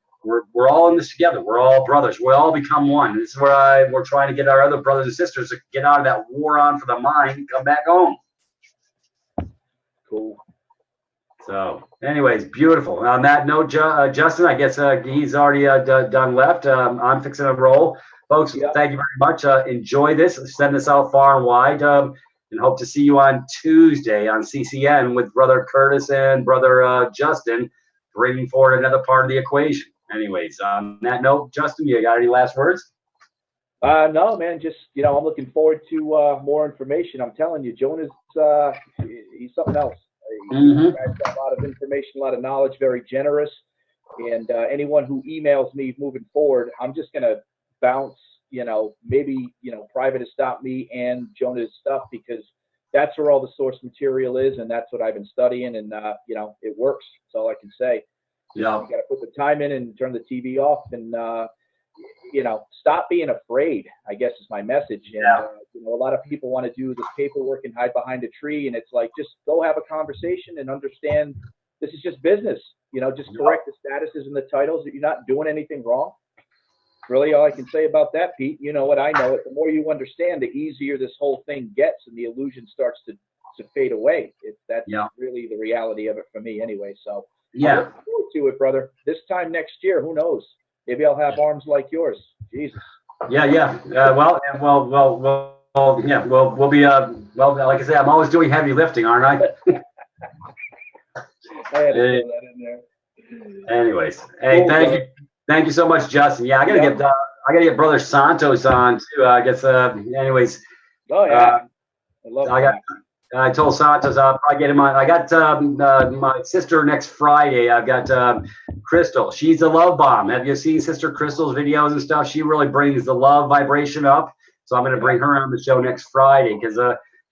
all in this together. We're all brothers. We all become one. This is where we're trying to get our other brothers and sisters to get out of that war on for the mind and come back home. Cool. So, anyways, beautiful. On that note, Justin, I guess he's already done left. I'm fixing a roll. Folks, thank you very much. Enjoy this. Send this out far and wide. And hope to see you on Tuesday on CCN with Brother Curtis and Brother Justin, bringing forward another part of the equation. Anyways, on that note, Justin, you got any last words? No, man. Just, I'm looking forward to more information. I'm telling you, Jonah's he's something else. He's got a lot of information, a lot of knowledge, very generous. And anyone who emails me moving forward, I'm just going to bounce, maybe, Privatis.Me and Jonah's stuff, because that's where all the source material is. And that's what I've been studying. And, it works. That's all I can say. Yeah. You got to put the time in and turn the TV off and, stop being afraid, I guess is my message. And, a lot of people want to do this paperwork and hide behind a tree. And it's like, just go have a conversation and understand this is just business. Just correct the statuses and the titles, that you're not doing anything wrong. Really, all I can say about that, Pete, you know what I know, the more you understand, the easier this whole thing gets and the illusion starts to fade away. That's really the reality of it for me anyway. So I'm looking forward to it, brother. This time next year, who knows? Maybe I'll have arms like yours. Jesus. We'll be like I said, I'm always doing heavy lifting, aren't I? I had to throw that in there. Anyways, hey, thank you so much, Justin. Yeah, I gotta get Brother Santos on too. I guess. Anyways. Oh yeah. I love that. I told Santos I'll probably get him on. I got my sister next Friday. I've got Crystal. She's a love bomb. Have you seen Sister Crystal's videos and stuff? She really brings the love vibration up. So I'm going to bring her on the show next Friday because,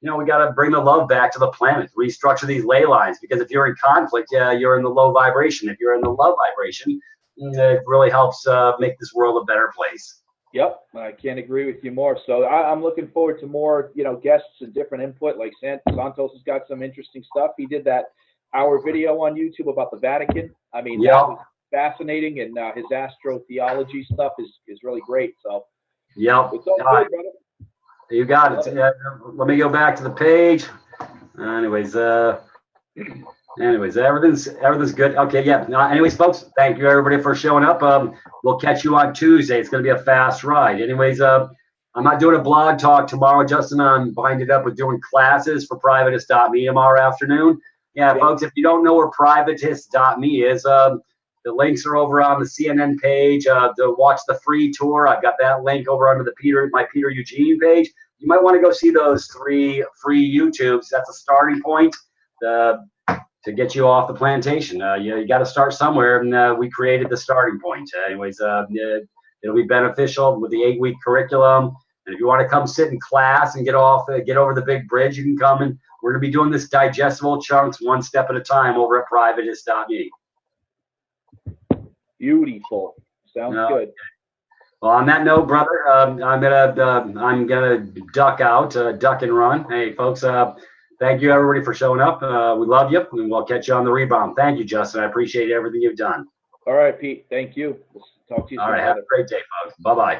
we got to bring the love back to the planet, restructure these ley lines. Because if you're in conflict, you're in the low vibration. If you're in the love vibration, it really helps make this world a better place. Yep, I can't agree with you more. So I'm looking forward to more, guests and different input. Like Santos has got some interesting stuff. He did that hour video on YouTube about the Vatican. I mean, that was fascinating, and his astrotheology stuff is really great. So it's all good, brother. You got it. Let me go back to the page. Anyways, everything's good. Okay, yeah. Anyways, folks, thank you everybody for showing up. We'll catch you on Tuesday. It's gonna be a fast ride. Anyways, I'm not doing a blog talk tomorrow, Justin. I'm binded up with doing classes for Privatis.Me tomorrow afternoon. Yeah, folks, if you don't know where Privatis.Me is, the links are over on the CNN page. To watch the free tour, I've got that link over under my Peter Eugene page. You might want to go see those 3 free YouTubes. That's a starting point to get you off the plantation. You got to start somewhere, and we created the starting point. Anyways, it'll be beneficial with the 8-week curriculum. And if you want to come sit in class and get over the big bridge, you can come, and we're going to be doing this digestible chunks one step at a time over at Privatis.me. Beautiful. Sounds good. Well, on that note, brother, I'm gonna duck out, duck and run. Hey, folks, thank you everybody for showing up. We love you, and we'll catch you on the rebound. Thank you, Justin. I appreciate everything you've done. All right, Pete. Thank you. We'll talk to you soon. All right. Have a great day, folks. Bye-bye.